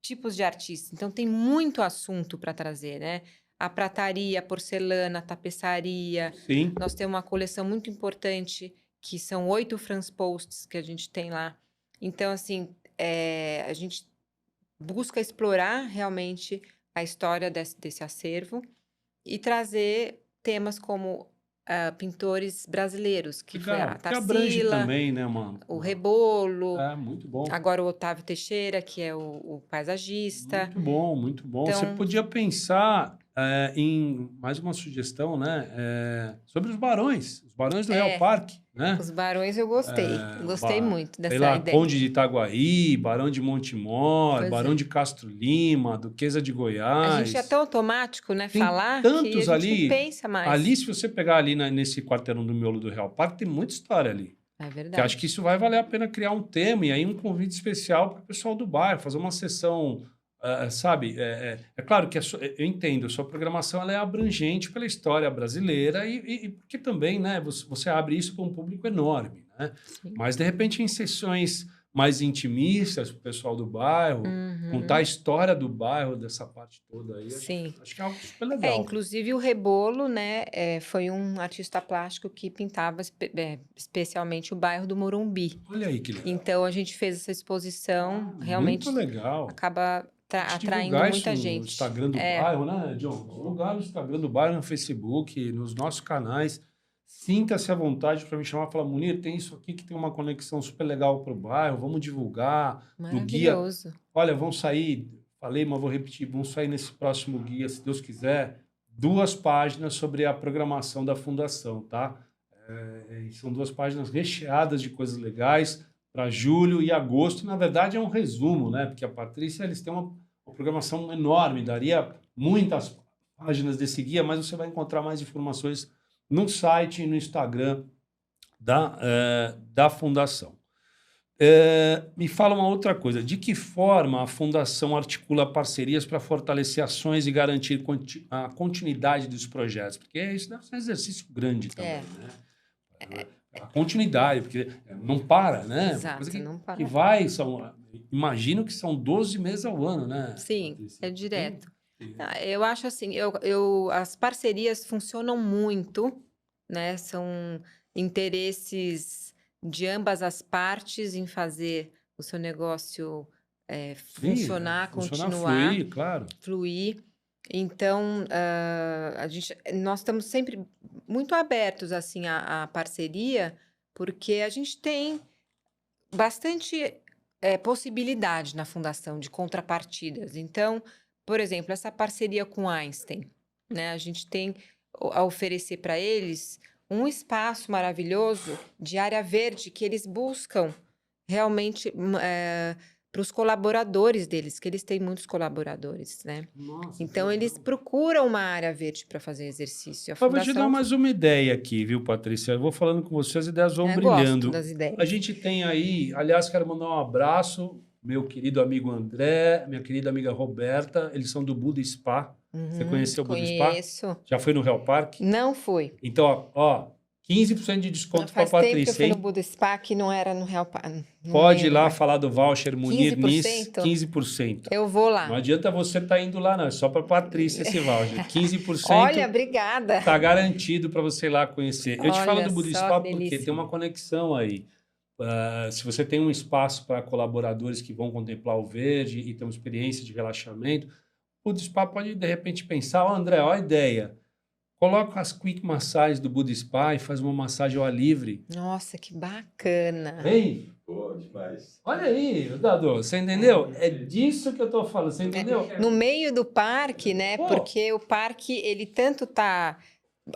tipos de artistas. Então, tem muito assunto para trazer, né? A prataria, a porcelana, a tapeçaria. Sim. Nós temos uma coleção muito importante, que são 8 Franspost's que a gente tem lá. Então, assim, a gente busca explorar realmente a história desse acervo e trazer temas como pintores brasileiros, que foi Legal, a que abrange Tarsila, também, né, mano? o Rebolo, Muito bom. agora o Otávio Teixeira, que é o paisagista. Muito bom, muito bom. Você Então, podia pensar em mais uma sugestão, né? Sobre os barões do Real Parque, né? os barões eu gostei. Gostei muito Sei dessa lá, ideia. Conde de Itaguaí, Barão de Montemor, Pois Barão é. de Castro Lima, Duquesa de A Goiás. gente é tão automático, né, Tem falar, que a tantos gente ali. não pensa mais. Ali, se você pegar ali nesse quarteirão do miolo do Real Parque, tem muita história ali. É Que verdade. acho que isso vai valer a pena criar um tema e aí um convite especial para o pessoal do bairro, fazer uma sessão, sabe? É claro que eu entendo, a sua programação ela é abrangente pela história brasileira e porque também, né, você abre isso para um público enorme, né? Sim. Mas, de repente, em sessões mais intimistas para o pessoal do bairro, contar a história do bairro, dessa parte toda aí, Sim. acho que é algo super legal. Inclusive o Rebolo, né, foi um artista plástico que pintava especialmente o bairro do Morumbi. Olha aí que legal. Então, a gente fez essa exposição, realmente Muito legal. acaba atraindo Divulgar muita isso gente. no Instagram do bairro, né, John? Divulgar no Instagram do bairro, no Facebook, nos nossos canais. Sinta-se à vontade para me chamar e falar, Munir, tem isso aqui que tem uma conexão super legal para o bairro, vamos divulgar no guia. Maravilhoso. Olha, vão sair, falei, mas vou repetir, vão sair nesse próximo guia, se Deus quiser, 2 páginas sobre a programação da Fundação, tá? São 2 páginas recheadas de coisas legais para julho e agosto. Na verdade, é um resumo, né? Porque a Patrícia, eles têm uma programação enorme, daria muitas páginas desse guia, mas você vai encontrar mais informações no site e no Instagram da Fundação. Me fala uma outra coisa. De que forma a Fundação articula parcerias para fortalecer ações e garantir a continuidade dos projetos? Porque isso deve ser um exercício grande também, né? A continuidade, porque não para, né? Exato, Coisa não para. que imagino que são 12 meses ao ano, né? Sim, Patrícia? é direto. Eu acho assim, as parcerias funcionam muito, né? São interesses de ambas as partes em fazer o seu negócio funcionar, continuar, fluir, claro. fluir. Então, nós estamos sempre muito abertos assim à parceria, porque a gente tem bastante possibilidade na fundação de contrapartidas. Então, por exemplo, essa parceria com Einstein, né? A gente tem a oferecer para eles um espaço maravilhoso de área verde que eles buscam realmente para os colaboradores deles, que eles têm muitos colaboradores, né? Nossa, Então, eles procuram uma área verde para fazer exercício. A eu vou te dar fundação, mais uma ideia aqui, viu, Patrícia? Eu vou falando com você, as ideias vão gosto brilhando. das A ideias. gente tem aí, aliás, quero mandar um abraço, meu querido amigo André, minha querida amiga Roberta, eles são do Buda Spa. Você conheceu o Buda Spa? Conheço. Já foi no Real Park? Não fui. Então, ó, 15% de desconto para Faz tempo que eu Patrícia, fui no hein? Buda Spa, que não era no Real Park. Não Pode ir lembro lá mais. falar do voucher Munir Nis, 15%? 15%. Eu vou Não lá. adianta você estar indo lá, não. É só para Patrícia esse voucher. 15% Olha, obrigada. tá garantido para você ir lá conhecer. Eu te falo Olha do Buda só Spa que porque delícia. tem uma conexão aí. Se você tem um espaço para colaboradores que vão contemplar o verde e ter uma experiência de relaxamento, o Buda Spa pode, de repente, pensar, André, ó a ideia. Coloca as quick massagens do Buda Spa e faz uma massagem ao ar livre. Nossa, que bacana. Hein? Pô, demais. Olha aí, Dado, você entendeu? É disso que eu tô falando, você entendeu? No meio do parque, né? Pô. Porque o parque, ele tanto tá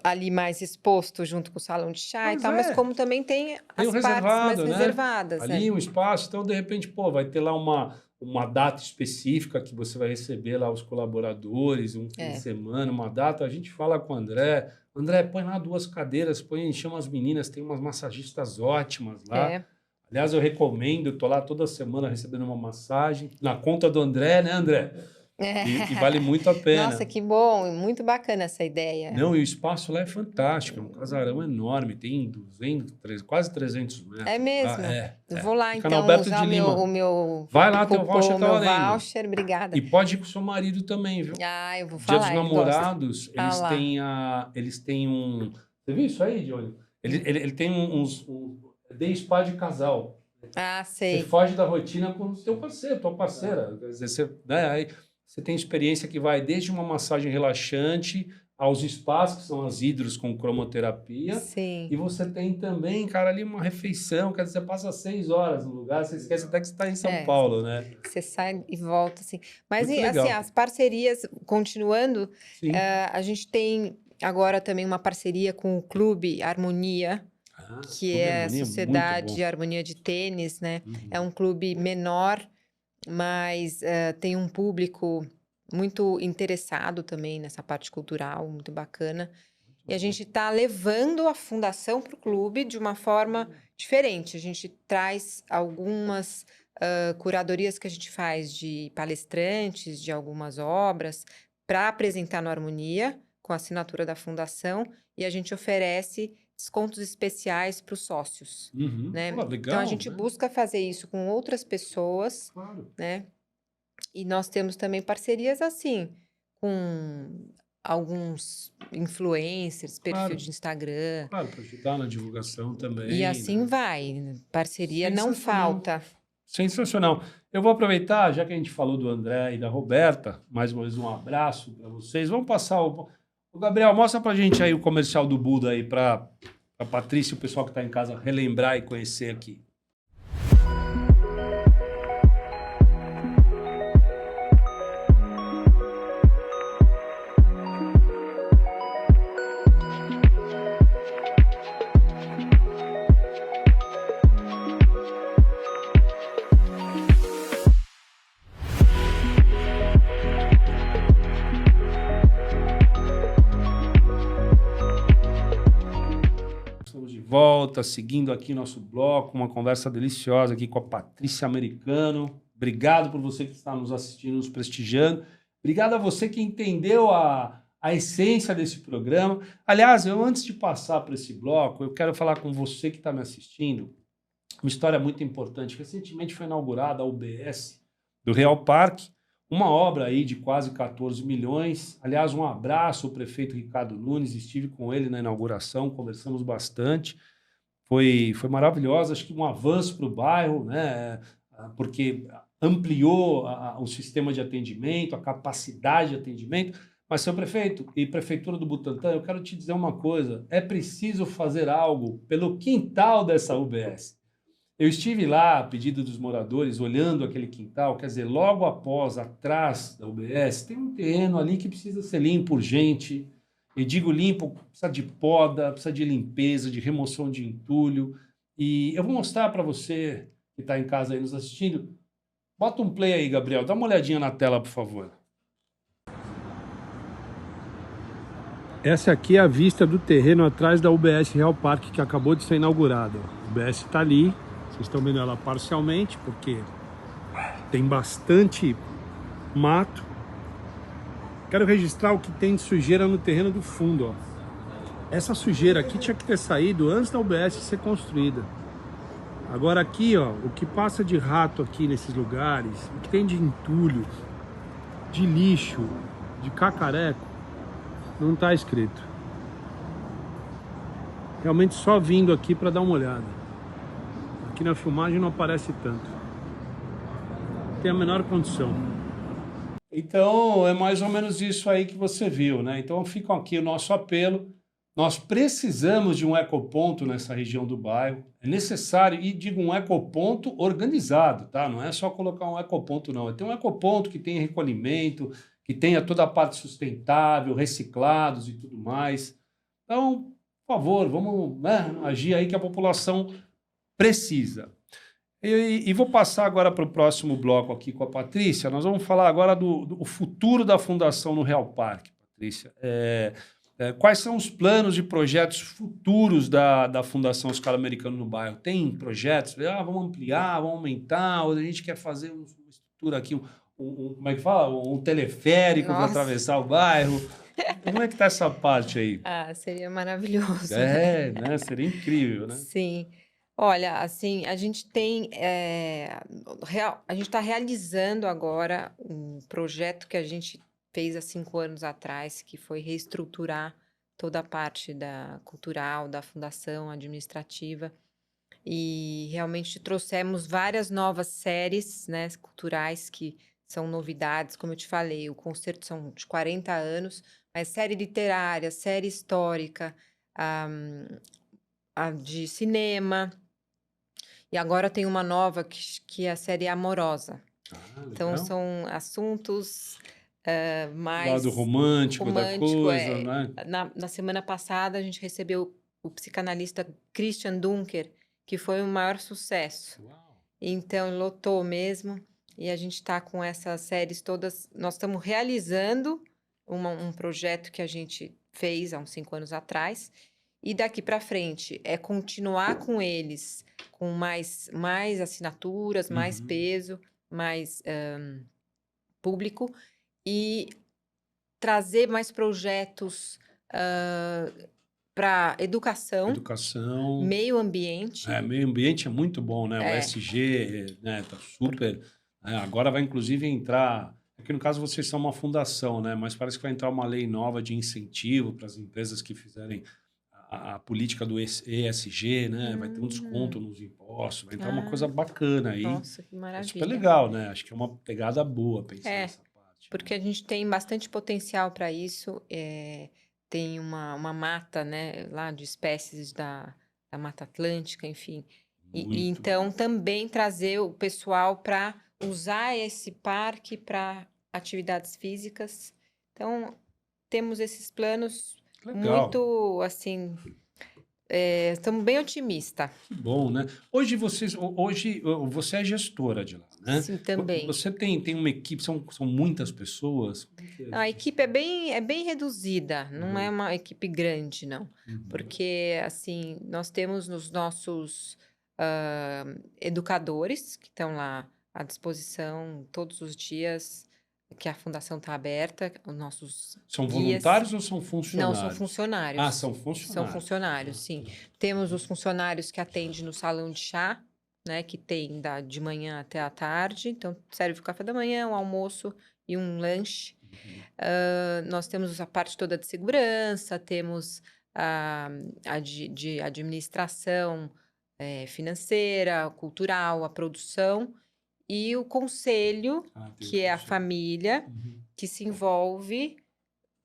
ali mais exposto junto com o salão de chá Pois e tal, é. mas como também tem as o partes mais reservado, né? reservadas, Ali né? um espaço, então de repente, pô, vai ter lá uma data específica que você vai receber lá os colaboradores, um fim de semana, uma data, a gente fala com o André, põe lá 2 cadeiras, chama as meninas, tem umas massagistas ótimas lá. É. Aliás, eu recomendo, tô lá toda semana recebendo uma massagem, na conta do André, né, André? E vale muito a pena. Nossa, que bom, muito bacana essa ideia. Não, e o espaço lá é fantástico, é um casarão enorme, tem 200, quase 300 metros. É mesmo? Eu vou lá, Fica no então, Alberto usar de Lima. o meu Vai lá, teu cupom, voucher tá meu valendo. voucher, obrigada. E pode ir com o seu marido também, viu? Ah, eu vou Dia falar, dos ele gosta. Namorados, lá. eles têm um... Você viu isso aí, Johnny? Ele tem um day spa de casal. Ah, Você sei. foge da rotina com o seu parceiro, tua parceira. Quer dizer, aí você tem experiência que vai desde uma massagem relaxante aos spas, que são as hidros com cromoterapia. Sim. E você tem também, cara, ali uma refeição, quer dizer, você passa 6 horas no lugar, você esquece até que você está em São Paulo, né? Você sai e volta, assim. Mas, Muito assim, legal. as parcerias, continuando, Sim. a gente tem agora também uma parceria com o Clube Harmonia, que Clube é a Harmonia, Sociedade muito de Harmonia de Tênis, né? bom. É um clube menor, mas tem um público muito interessado também nessa parte cultural, muito bacana. E a gente está levando a fundação para o clube de uma forma diferente. A gente traz algumas curadorias que a gente faz de palestrantes, de algumas obras, para apresentar no Harmonia, com a assinatura da fundação, e a gente oferece descontos especiais para os sócios. Né? Pô, legal, então, a gente né? busca fazer isso com outras pessoas, Claro. né? E nós temos também parcerias assim, com alguns influencers, perfil Claro. de Instagram. Claro, para ajudar na divulgação também. E assim né? vai. Parceria não Sensacional. falta. Sensacional. Eu vou aproveitar, já que a gente falou do André e da Roberta, mais uma vez um abraço para vocês. Vamos passar o Gabriel, mostra pra gente aí o comercial do Buda aí para a Patrícia e o pessoal que está em casa relembrar e conhecer aqui. Volta, seguindo aqui nosso bloco, uma conversa deliciosa aqui com a Patrícia Americano. Obrigado por você que está nos assistindo, nos prestigiando. Obrigado a você que entendeu a essência desse programa. Aliás, antes de passar para esse bloco, eu quero falar com você que está me assistindo uma história muito importante. Recentemente foi inaugurada a UBS do Real Parque, uma obra aí de quase 14 milhões. Aliás, um abraço ao prefeito Ricardo Nunes, estive com ele na inauguração, conversamos bastante. Foi maravilhoso, acho que um avanço para o bairro, né? Porque ampliou o sistema de atendimento, a capacidade de atendimento. Mas, seu prefeito e prefeitura do Butantã, eu quero te dizer uma coisa, é preciso fazer algo pelo quintal dessa UBS. Eu estive lá, a pedido dos moradores, olhando aquele quintal, quer dizer, logo após, atrás da UBS, tem um terreno ali que precisa ser limpo urgente. E digo limpo, precisa de poda, precisa de limpeza, de remoção de entulho. E eu vou mostrar para você que está em casa aí nos assistindo. Bota um play aí, Gabriel. Dá uma olhadinha na tela, por favor. Essa aqui é a vista do terreno atrás da UBS Real Parque, que acabou de ser inaugurada. A UBS está ali. Vocês estão vendo ela parcialmente, porque tem bastante mato. Quero registrar o que tem de sujeira no terreno do fundo, ó. Essa sujeira aqui tinha que ter saído antes da UBS ser construída. Agora aqui, ó, o que passa de rato aqui nesses lugares, o que tem de entulho, de lixo, de cacareco, não está escrito. Realmente só vindo aqui para dar uma olhada. Aqui na filmagem não aparece tanto. Tem a menor condição. Então, é mais ou menos isso aí que você viu, né? Então, fica aqui o nosso apelo. Nós precisamos de um ecoponto nessa região do bairro. É necessário, e digo um ecoponto organizado, tá? Não é só colocar um ecoponto, não. É ter um ecoponto que tenha recolhimento, que tenha toda a parte sustentável, reciclados e tudo mais. Então, por favor, vamos, né, agir aí que a população precisa. E vou passar agora para o próximo bloco aqui com a Patrícia. Nós vamos falar agora do futuro da Fundação no Real Parque, Patrícia. Quais são os planos e projetos futuros da Fundação Oscar Americano no bairro? Tem projetos? Vamos ampliar, vamos aumentar, ou a gente quer fazer uma estrutura aqui, como é que fala? Um teleférico para atravessar o bairro. Como é que está essa parte aí? Seria maravilhoso. Né? Seria incrível, né? Sim. Olha, assim, a gente tem, a gente está realizando agora um projeto que a gente fez há 5 anos atrás, que foi reestruturar toda a parte cultural, da fundação administrativa, e realmente trouxemos várias novas séries, né, culturais que são novidades, como eu te falei, o concerto são de 40 anos, mas série literária, série histórica, a de cinema. E agora tem uma nova que é a série Amorosa. Então, são assuntos mais... Lado romântico da coisa, né? Na semana passada, a gente recebeu o psicanalista Christian Dunker, que foi o maior sucesso. Uau. Então, lotou mesmo. E a gente está com essas séries todas... Nós estamos realizando um projeto que a gente fez há uns 5 anos atrás. E daqui para frente é continuar com eles, com mais assinaturas, mais peso, mais público, e trazer mais projetos para educação, meio ambiente. Meio ambiente é muito bom, né? O ESG, né, tá super... agora vai inclusive entrar... Aqui no caso vocês são uma fundação, né? Mas parece que vai entrar uma lei nova de incentivo para as empresas que fizerem a política do ESG, né? Vai ter um desconto nos impostos, vai entrar uma coisa bacana aí. Nossa, que maravilha. É super legal, né? Acho que é uma pegada boa pensar nessa parte. Porque a gente tem bastante potencial para isso. Tem uma mata, né, lá de espécies da Mata Atlântica, enfim. E então também trazer o pessoal para usar esse parque para atividades físicas. Então, temos esses planos. Legal. Muito, assim, estamos bem otimistas. Que bom, né? Hoje você é gestora de lá, né? Sim, também. Você tem uma equipe, são muitas pessoas? A equipe é bem reduzida, não é uma equipe grande, não. Porque, assim, nós temos os nossos educadores, que estão lá à disposição todos os dias, que a fundação está aberta, os nossos São guias. Voluntários ou são funcionários? Não, são funcionários. São funcionários. São funcionários, sim. Temos os funcionários que atendem no salão de chá, né, que tem de manhã até à tarde. Então, serve o café da manhã, um almoço e um lanche. Nós temos a parte toda de segurança, temos a de administração financeira, cultural, a produção... E o conselho, que é a família, que se envolve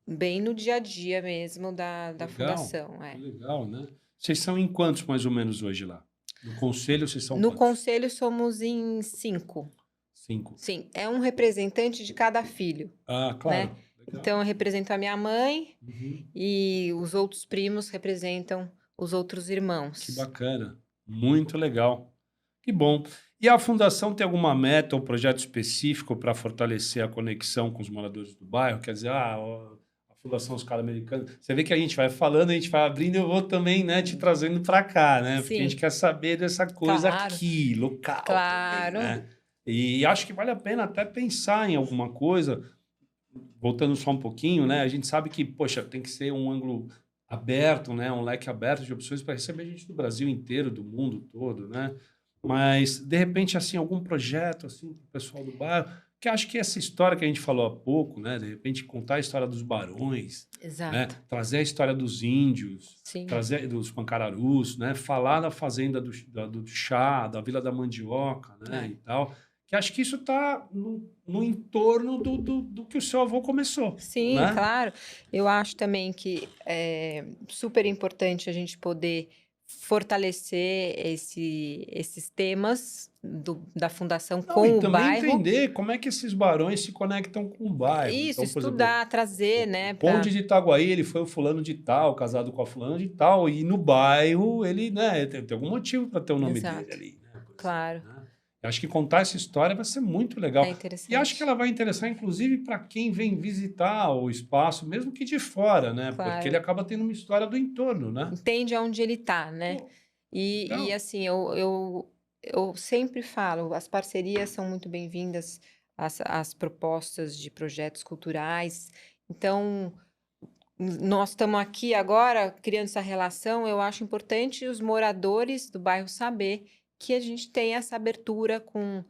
bem no dia a dia mesmo da fundação. Legal, né? Vocês são em quantos, mais ou menos, hoje lá? No conselho, vocês são No quantos? conselho, somos em 5. 5? Sim, é um representante de cada filho. Claro. Né? Então, eu represento a minha mãe e os outros primos representam os outros irmãos. Que bacana. Muito legal. Que bom. E a fundação tem alguma meta ou projeto específico para fortalecer a conexão com os moradores do bairro? Quer dizer, a Fundação Oscar Americana. Você vê que a gente vai falando, a gente vai abrindo, eu vou também, né, te trazendo para cá, né? Porque a gente Sim, quer saber dessa coisa claro, aqui, local também, claro. né? E acho que vale a pena até pensar em alguma coisa, voltando só um pouquinho, né? A gente sabe que, poxa, tem que ser um ângulo aberto, né? Um leque aberto de opções para receber gente do Brasil inteiro, do mundo todo, né? Mas, de repente, assim, algum projeto, assim, para o pessoal do bairro, que acho que essa história que a gente falou há pouco, né? De repente, contar a história dos barões, né? Exato. Trazer a história dos índios, Sim, trazer dos pancararus, né? Falar da fazenda do chá, da Vila da Mandioca, né? é. E tal. Que acho que isso está no entorno do que o seu avô começou, Sim, né? claro. Eu acho também que é super importante a gente poder fortalecer esses temas da fundação Não, e com o também bairro. entender como é que esses barões se conectam com o bairro. Isso, Então, por exemplo, estudar, trazer, o né, Conde para... de Itaguaí, ele foi o fulano de tal, casado com a fulana de tal, e no bairro ele, né, tem algum motivo para ter o nome dele Exato, ali, né, por exemplo, claro. né? Eu acho que contar essa história vai ser muito É legal. E acho que interessante. ela vai interessar, inclusive, para quem vem visitar o espaço, mesmo que de fora, né? Porque ele Claro. acaba tendo uma história do entorno, né? Entende aonde ele está, né? Pô, E legal. assim, eu sempre falo, as parcerias são muito bem-vindas, as propostas de projetos culturais. Então, nós estamos aqui agora criando essa relação. Eu acho importante os moradores do bairro saber que a gente tem essa abertura com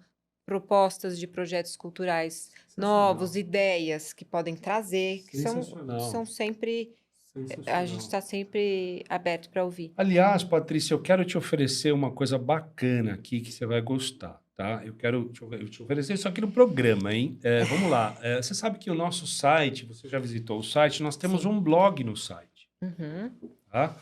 propostas de projetos culturais novos, Sensacional. ideias que podem trazer, que Sensacional. são sempre, a gente Sensacional. está sempre aberto para ouvir. Aliás, Patrícia, eu quero te oferecer uma coisa bacana aqui que você vai gostar, tá? Eu quero te oferecer isso aqui no programa, hein? Vamos lá. Você sabe que o nosso site, você já visitou o site, nós temos Sim. um blog no site, Uhum. tá?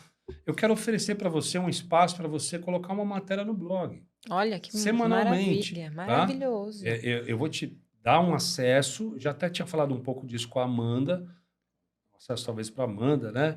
Eu quero oferecer para você um espaço para você colocar uma matéria no blog, Olha que semanalmente, maravilha, tá? maravilhoso. Eu vou te dar um acesso, já até tinha falado um pouco disso com a Amanda, acesso talvez para a Amanda, né?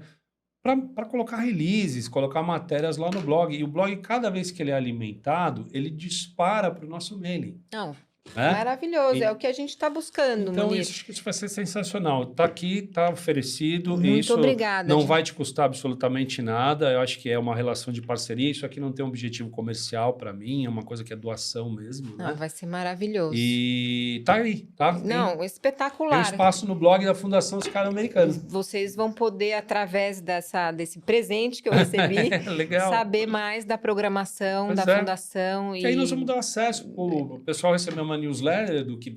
Para colocar releases, colocar matérias lá no blog. E o blog, cada vez que ele é alimentado, ele dispara para o nosso mailing, Não, né? maravilhoso, é o E- que a gente está buscando, então, Munir. acho que isso vai ser sensacional. Tá aqui, tá oferecido, e Muito isso obrigada. não vai te custar absolutamente nada. Eu acho que é uma relação de parceria. Isso aqui não tem um objetivo comercial para mim, é uma coisa que é doação mesmo, Não, né? vai ser maravilhoso. E tá aí, tá? Tem um Espetacular. espaço no blog da Fundação Oscar Americano. Vocês vão poder, através desse presente que eu recebi, Legal. saber mais da programação Pois da é. fundação Que aí nós e vamos dar acesso, o pessoal receber uma newsletter do que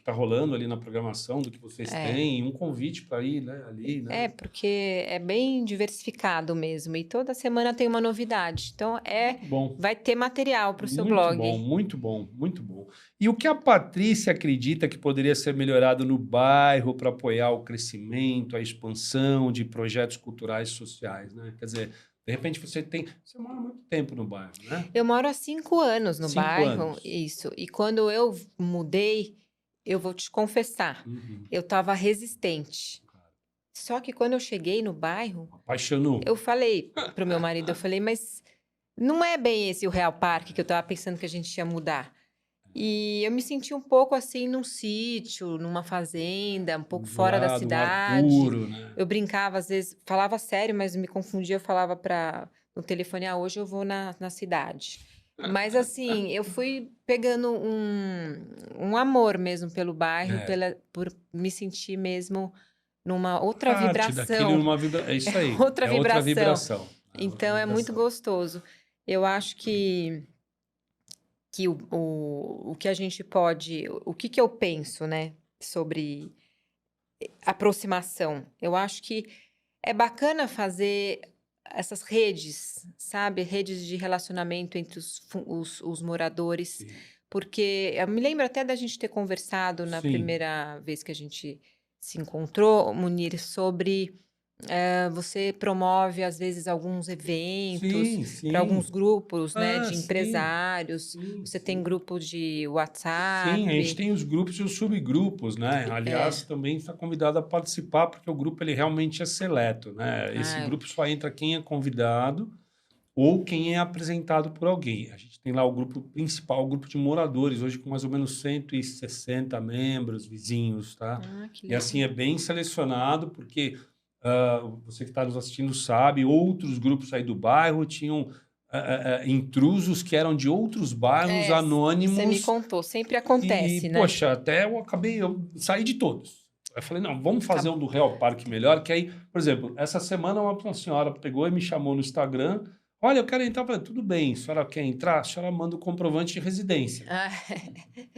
tá rolando ali na programação, do que vocês têm, um convite para ir, né, ali, né? porque é bem diversificado mesmo e toda semana tem uma novidade. Então Muito bom, vai ter material para o seu muito blog. bom, muito bom, muito bom. E o que a Patrícia acredita que poderia ser melhorado no bairro para apoiar o crescimento, a expansão de projetos culturais e sociais, né? Quer dizer, de repente você mora há muito tempo no bairro, né? Eu moro há 5 anos no 5 bairro, anos. isso. E quando eu mudei, eu vou te confessar, Uhum. eu estava resistente. Só que quando eu cheguei no bairro, Apaixonou. eu falei pro meu marido, eu falei, mas não é bem esse o Real Parque que eu estava pensando que a gente ia mudar. E eu me senti um pouco assim num sítio, numa fazenda, um pouco fora da Isolado, um ar cidade. puro, né? Eu brincava, às vezes, falava sério, mas me confundia, eu falava no telefone, hoje eu vou na cidade. Mas assim, eu fui pegando um amor mesmo pelo bairro, por me sentir mesmo numa outra Parte daquilo vibração. É isso aí. Outra É outra vibração. vibração. Então é muito gostoso. Eu acho que o que a gente pode, o que eu penso, né, sobre aproximação. Eu acho que é bacana fazer essas redes, sabe? Redes de relacionamento entre os moradores, Sim. porque eu me lembro até da gente ter conversado na Sim. primeira vez que a gente se encontrou, Munir, sobre você promove, às vezes, alguns eventos Sim, para alguns sim. grupos, né, de Sim. empresários. Sim, Você sim. tem grupo de Sim, WhatsApp. a gente tem os grupos e os subgrupos, né? Aliás, também está convidado a participar, porque o grupo ele realmente é seleto, né? Esse grupo só entra quem é convidado. ou quem é apresentado por alguém. A gente tem lá o grupo principal, o grupo de moradores, hoje com mais ou menos 160 membros, vizinhos, tá? Ah, que E legal. assim, é bem selecionado, porque você que está nos assistindo sabe, outros grupos aí do bairro tinham intrusos que eram de outros bairros Você me anônimos contou, sempre e, acontece, né? poxa, até eu saí de todos. Eu falei, não, vamos fazer um do Real Parque melhor, que aí, por exemplo, essa semana uma senhora pegou e me chamou no Instagram, olha, eu quero entrar. Eu falei, tudo bem, a senhora quer entrar? A senhora manda o comprovante de residência, Ah,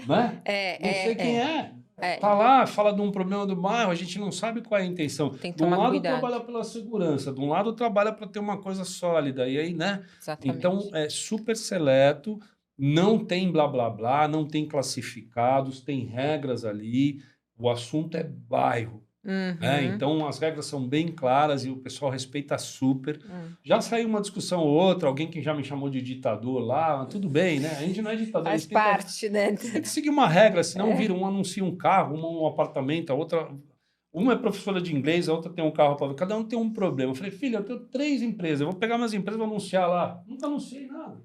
né? Não sei quem é. Tá é. lá, fala de um problema do bairro, a gente não sabe qual é a intenção. Tem que De um tomar lado cuidado. trabalha pela segurança, de um lado trabalha para ter uma coisa sólida, e aí, né? Então, Exatamente. é super seleto, não tem blá blá blá, não tem classificados, tem regras ali, o assunto é bairro. Uhum. Então, as regras são bem claras e o pessoal respeita super. Hum. Já saiu uma discussão ou outra, alguém que já me chamou de ditador lá, tudo bem, né? A gente não é ditador, a Faz gente tenta parte, né? tem que seguir uma regra, senão vira um anuncia um carro, uma um apartamento, a outra. Uma é professora de inglês, a outra tem um carro para cada um tem um problema. Eu falei, filha, eu tenho 3 empresas, eu vou pegar minhas empresas e vou anunciar lá. Nunca anunciei nada.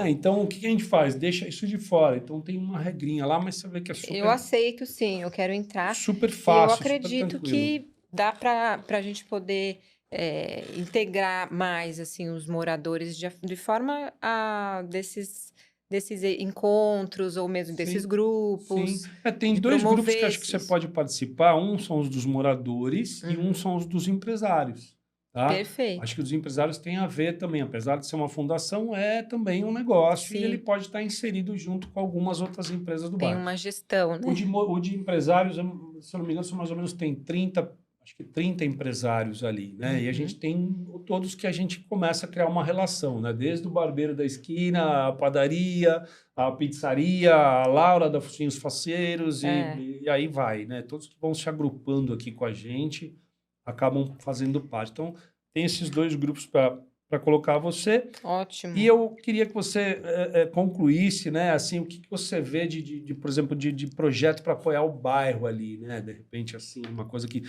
Então, o que a gente faz? Deixa isso de fora. Então, tem uma regrinha lá, mas você vê que é Eu aceito, sim, eu quero entrar. super E eu fácil, super acredito tranquilo. que dá para a gente poder integrar mais assim os moradores de forma a desses encontros ou mesmo desses Sim, grupos, sim. Tem de 2 grupos que promover acho que você esses. pode participar. Um são os dos moradores e um são os dos empresários. Tá? Perfeito. Acho que os empresários têm a ver também, apesar de ser uma fundação, é também um negócio e ele Sim, pode estar inserido junto com algumas outras empresas do tem bairro. uma gestão, O né? de empresários, se eu não me engano, são mais ou menos tem 30, acho que 30 empresários ali, né? E a gente tem todos que a gente começa a criar uma relação, né? Desde o barbeiro da esquina, a padaria, a pizzaria, a Laura da Focinhos Faceiros e aí vai, né? Todos que vão se agrupando aqui com a gente acabam fazendo parte. Então, tem esses 2 grupos para colocar você. Ótimo. E eu queria que você concluísse, né, assim, o que você vê por exemplo, de projeto para apoiar o bairro ali, né? De repente, assim, uma coisa que...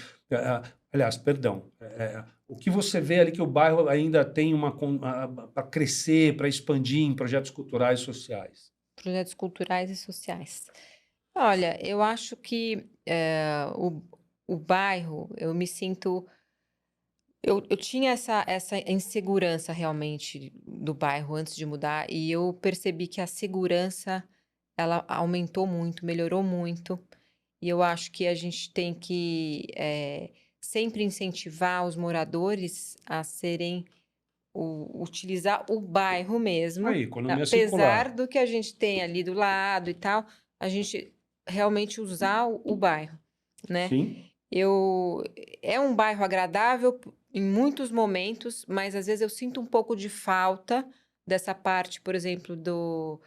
aliás, perdão. O que você vê ali que o bairro ainda tem para crescer, para expandir em projetos culturais e sociais? Projetos culturais e sociais. Olha, eu acho que o bairro, eu me sinto. Eu tinha essa insegurança realmente do bairro antes de mudar, e eu percebi que a segurança ela aumentou muito, melhorou muito, e eu acho que a gente tem que sempre incentivar os moradores a serem, utilizar o bairro Isso mesmo, aí, economia apesar circular. do que a gente tem ali do lado e tal, a gente realmente usar o bairro, né? Sim. É um bairro agradável em muitos momentos, mas às vezes eu sinto um pouco de falta dessa parte, por exemplo, do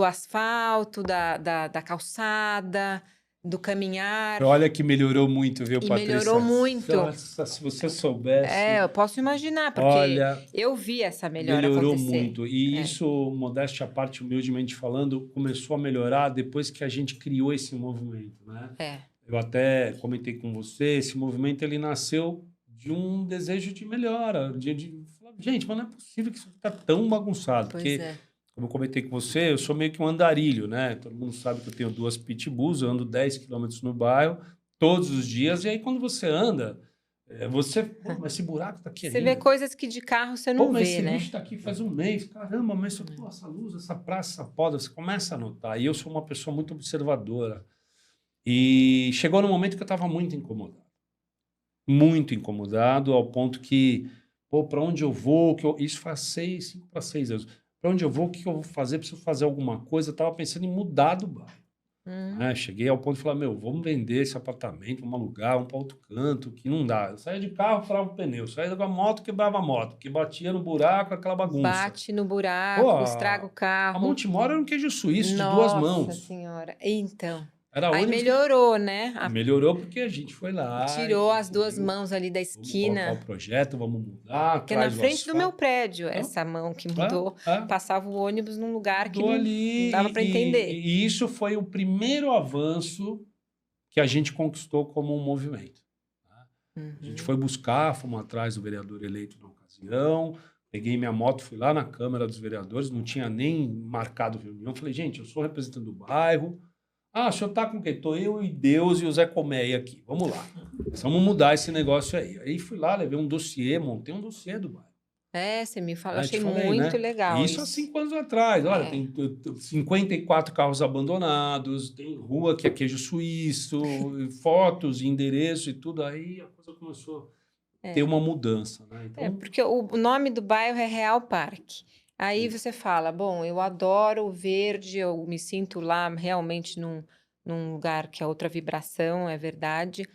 asfalto, da calçada, do caminhar, Olha que melhorou muito, viu, e melhorou Patrícia? muito. Nossa, se você soubesse... Eu posso imaginar, porque Olha, eu vi essa melhora melhorou acontecer. muito. E isso, modéstia à parte, humildemente falando, começou a melhorar depois que a gente criou esse movimento, né? Eu até comentei com você, esse movimento ele nasceu de um desejo de melhora, de falar, gente, mas não é possível que isso está tão bagunçado, porque, como eu comentei com você, eu sou meio que um andarilho, né? Todo mundo sabe que eu tenho 2 pitbulls, eu ando 10 quilômetros no bairro todos os dias, e aí quando você anda, pô, mas esse buraco tá aqui Você vê ainda. coisas que de carro você Pô, não mas vê, esse né? lixo tá aqui faz um mês, caramba, mas pô, essa luz, essa praça, essa poda, você começa a notar. E eu sou uma pessoa muito observadora. E chegou no momento que eu estava muito incomodado, ao ponto que, pô, para onde eu vou? Isso faz 5 para 6 anos. Para onde eu vou? O que eu vou fazer? Preciso fazer alguma coisa? Eu estava pensando em mudar do bairro. Cheguei ao ponto de falar, meu, vamos vender esse apartamento, vamos alugar, um para outro canto, que não dá. Eu saía de carro, furava o pneu, saía com a moto, quebrava a moto, que batia no buraco, aquela bagunça. Bate no Pô, buraco, estraga o a carro. Montemor era um queijo suíço de 2 Nossa mãos. Senhora. Então, Era aí ônibus que... melhorou, né? Melhorou porque a gente foi lá e Tirou as 2 viu, mãos ali da vamos colocar o esquina, projeto, vamos mudar, que é na traz o frente do meu asfalto. prédio, essa mão que mudou, passava o ônibus num lugar que Mudou não ali dava para entender. e isso foi o primeiro avanço que a gente conquistou como um movimento. Tá? A gente foi buscar, fomos atrás do vereador eleito na ocasião, ocasião, peguei minha moto, fui lá na Câmara dos Vereadores, não tinha nem marcado reunião. Falei, gente, eu sou representante do bairro. Ah, o senhor tá com quem? Tô eu e Deus e o Zé Colmeia aqui. Vamos lá. Vamos mudar esse negócio aí. Aí fui lá, levei um dossiê, montei um dossiê do bairro. Você me falou, Aí achei te falei, muito né? legal Isso há 5 anos atrás. Olha, tem 54 carros abandonados, tem rua que é queijo suíço, fotos, endereço e tudo. Aí a coisa começou a ter uma mudança, né? Então, porque o nome do bairro é Real Parque. Aí você fala, bom, eu adoro o verde, eu me sinto lá realmente num lugar que é outra vibração, é verdade.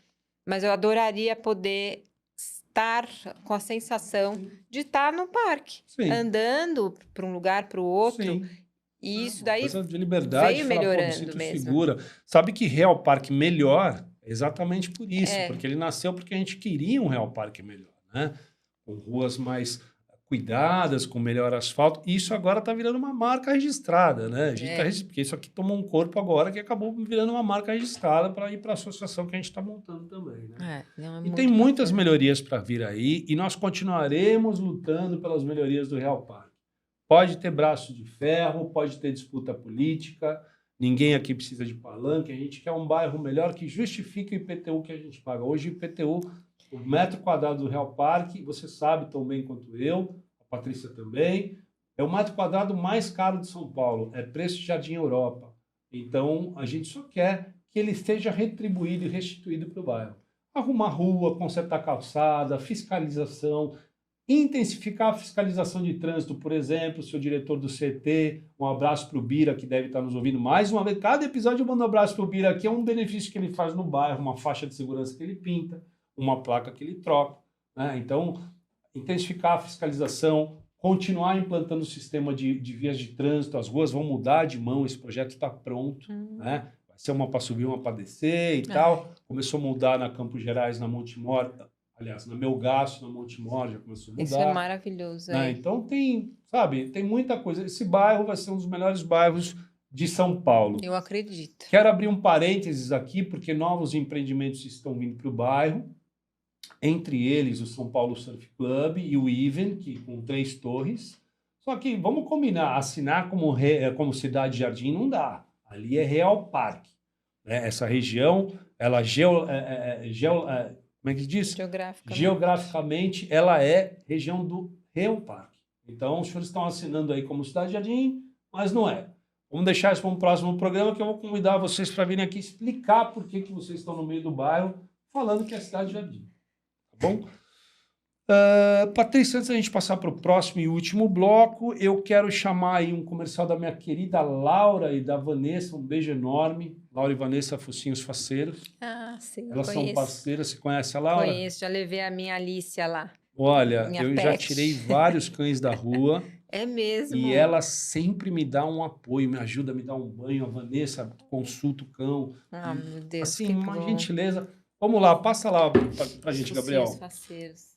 Mas eu adoraria poder estar com a sensação de estar no parque, sim, andando para um lugar para o outro. sim. E isso Uma daí coisa de liberdade, veio falar, pô, me melhorando sinto mesmo. segura. Sabe que Real Parque melhor é exatamente por isso, porque ele nasceu porque a gente queria um Real Parque melhor, né? Com ruas mais cuidadas, com melhor asfalto. E isso agora está virando uma marca registrada, né? A gente porque isso aqui tomou um corpo agora que acabou virando uma marca registrada para ir para a associação que a gente está montando também, né? E tem muitas melhorias para vir aí e nós continuaremos lutando pelas melhorias do Real Parque. Pode ter braço de ferro, pode ter disputa política, ninguém aqui precisa de palanque, a gente quer um bairro melhor que justifique o IPTU que a gente paga. Hoje o IPTU, o metro quadrado do Real Parque, você sabe tão bem quanto eu, a Patrícia também, é o metro quadrado mais caro de São Paulo, é preço de Jardim Europa. Então, a gente só quer que ele seja retribuído e restituído para o bairro. Arrumar rua, consertar calçada, fiscalização, intensificar a fiscalização de trânsito, por exemplo, seu diretor do CT, um abraço para o Bira, que deve estar nos ouvindo mais uma vez. Cada episódio eu mando um abraço para o Bira, que é um benefício que ele faz no bairro, uma faixa de segurança que ele pinta, uma placa que ele troca, né? Então, intensificar a fiscalização, continuar implantando o sistema de vias de trânsito, as ruas vão mudar de mão, esse projeto está pronto, né? Vai ser uma para subir, uma para descer e tal. Começou a mudar na Campos Gerais, na Montemor, aliás, na Melgaço, na Montemor, já começou a mudar. Isso é maravilhoso, né? Então tem, sabe, tem muita coisa. Esse bairro vai ser um dos melhores bairros de São Paulo. Eu acredito. Quero abrir um parênteses aqui, porque novos empreendimentos estão vindo para o bairro. Entre eles, o São Paulo Surf Club e o Even, que com 3 torres. Só que, vamos combinar, assinar como cidade jardim não dá. Ali é Real Parque. Né? Essa região, ela como é que se diz? Geograficamente, ela é região do Real Parque. Então, os senhores estão assinando aí como cidade jardim, mas não é. Vamos deixar isso para um próximo programa, que eu vou convidar vocês para virem aqui explicar por que vocês estão no meio do bairro, falando que é cidade jardim. Tá bom? Patrícia, antes da gente passar para o próximo e último bloco, eu quero chamar aí um comercial da minha querida Laura e da Vanessa, um beijo enorme. Laura e Vanessa, Focinhos Faceiros. Ah, sim, Elas são parceiras, você conhece a Laura? Conheço, já levei a minha Alicia lá. Olha, eu já tirei vários cães da rua. É mesmo? E ela sempre me dá um apoio, me ajuda a me dar um banho. A Vanessa consulta o cão. Ah, meu Deus, assim, que uma bom. gentileza. Vamos lá, passa lá pra gente, Gabriel. Faceiros.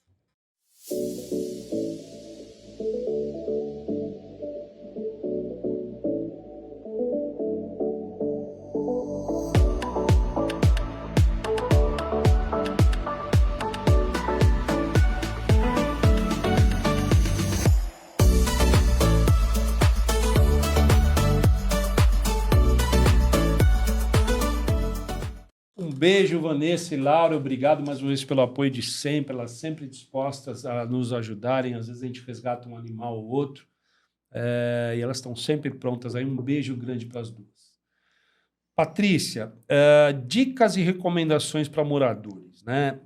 Um beijo, Vanessa e Laura. Obrigado mais uma vez pelo apoio de sempre. Elas sempre dispostas a nos ajudarem. Às vezes a gente resgata um animal ou outro. E elas estão sempre prontas aí. Um beijo grande para as duas. Patrícia, dicas e recomendações para moradores, né?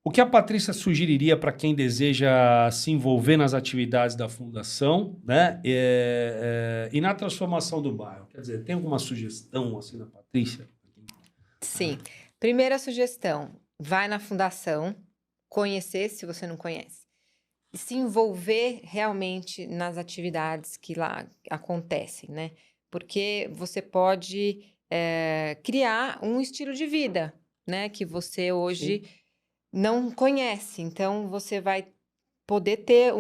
O que a Patrícia sugeriria para quem deseja se envolver nas atividades da fundação, né? E na transformação do bairro? Quer dizer, tem alguma sugestão assim da Patrícia? Sim. Primeira sugestão, vai na fundação, conhecer se você não conhece. E se envolver realmente nas atividades que lá acontecem, né? Porque você pode criar um estilo de vida, né? Que você hoje... Sim. não conhece, então você vai poder ter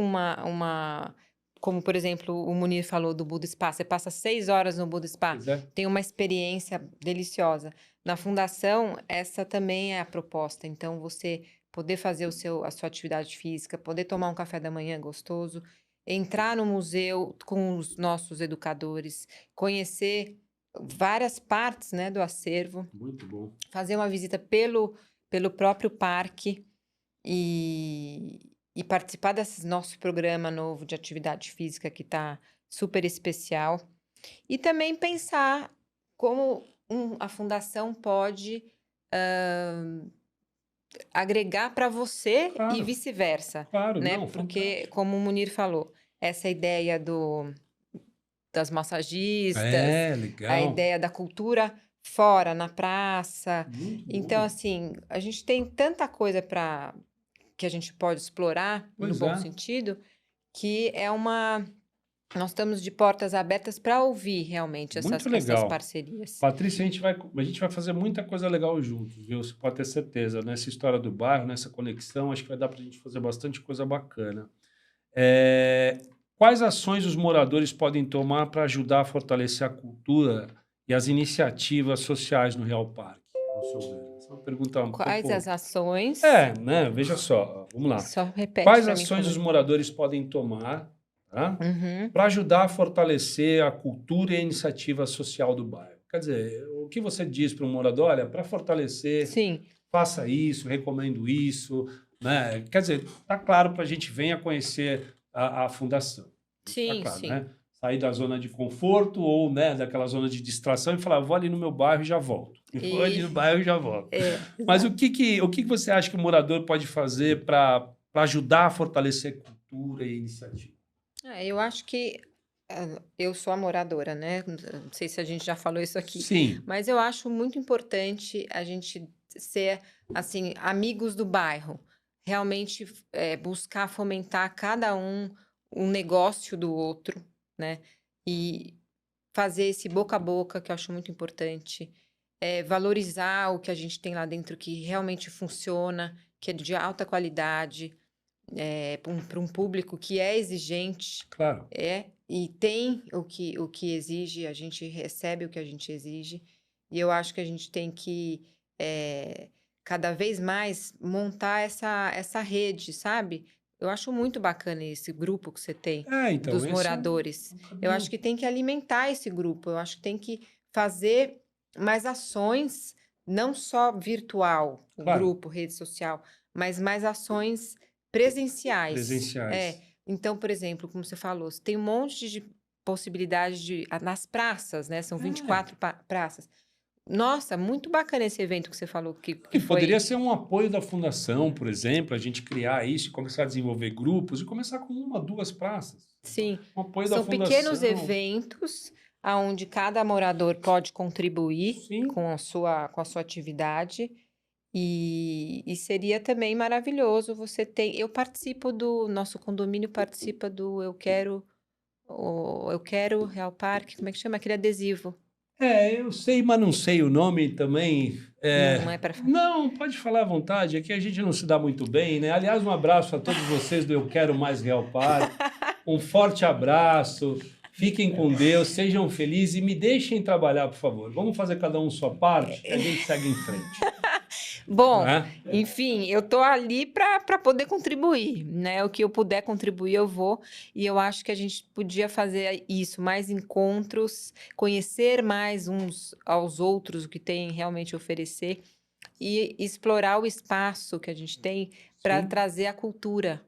como por exemplo o Munir falou do Buda Spa, você passa 6 horas no Buda Spa, tem uma experiência deliciosa. Na fundação, essa também é a proposta, então você poder fazer a sua atividade física, poder tomar um café da manhã gostoso, entrar no museu com os nossos educadores, conhecer várias partes, né, do acervo, Muito bom. fazer uma visita pelo próprio parque e participar desse nosso programa novo de atividade física que está super especial. E também pensar como a fundação pode agregar para você e Claro, vice-versa, claro, né? não, Porque, fantástico. como o Munir falou, essa ideia das massagistas, a Legal. ideia da cultura fora, na praça. Muito Então, bom. assim, a gente tem tanta coisa que a gente pode explorar, no Pois bom é. sentido, que nós estamos de portas abertas para ouvir realmente Muito essas legal. parcerias. Patrícia, a gente vai fazer muita coisa legal juntos, viu? Você pode ter certeza. Nessa história do bairro, nessa conexão, acho que vai dar para a gente fazer bastante coisa bacana. Quais ações os moradores podem tomar para ajudar a fortalecer a cultura e as iniciativas sociais no Real Parque, ao seu ver? Essa é uma pergunta um Quais as pouco... ações? né? Veja só, vamos lá. Só repete Quais para mim, por ações os favor. moradores podem tomar, tá? Uhum. Para ajudar a fortalecer a cultura e a iniciativa social do bairro? Quer dizer, o que você diz para um morador? Olha, para fortalecer, Sim, faça isso, recomendo isso, né? Quer dizer, tá claro para a gente venha conhecer a fundação. Tá sim, claro, sim. né? Sair da zona de conforto ou, né, daquela zona de distração e falar, vou ali no meu bairro e já volto. Vou ali no bairro e já volto. Mas o que você acha que o morador pode fazer para ajudar a fortalecer a cultura e a iniciativa? Eu acho que eu sou a moradora, né? Não sei se a gente já falou isso aqui, Sim, mas eu acho muito importante a gente ser assim amigos do bairro, realmente buscar fomentar cada um negócio do outro, né? E fazer esse boca a boca que eu acho muito importante, valorizar o que a gente tem lá dentro que realmente funciona, que é de alta qualidade para um público que é exigente, claro. e tem o que exige, a gente recebe o que a gente exige, e eu acho que a gente tem que cada vez mais montar essa rede, sabe? Eu acho muito bacana esse grupo que você tem Então, dos esse é moradores. um Eu acho caminho. que tem que alimentar esse grupo, eu acho que tem que fazer mais ações, não só virtual, o Claro, grupo, rede social, mas mais ações presenciais. presenciais. Então, por exemplo, como você falou, você tem um monte de possibilidades nas praças, né? São 24 praças. Nossa, muito bacana esse evento que você falou que E poderia foi. ser um apoio da fundação, por exemplo, a gente criar isso e começar a desenvolver grupos e começar com uma, duas praças. Sim, Um apoio da são pequenos fundação. eventos aonde cada morador pode contribuir Sim, com a sua atividade. E seria também maravilhoso você ter. Eu participo do nosso condomínio, participa do Eu Quero Real Parque, como é que chama? Aquele adesivo. eu sei, mas não sei o nome também. Não é para. Não, pode falar à vontade, aqui a gente não se dá muito bem, né? Aliás, um abraço a todos vocês do Eu Quero Mais Real Parque. Um forte abraço, fiquem com Deus, sejam felizes e me deixem trabalhar, por favor. Vamos fazer cada um sua parte e a gente segue em frente. Bom, Né? enfim, eu tô ali para poder contribuir, né? O que eu puder contribuir, eu vou. E eu acho que a gente podia fazer isso, mais encontros, conhecer mais uns aos outros o que tem realmente a oferecer e explorar o espaço que a gente tem para Sim. trazer a cultura.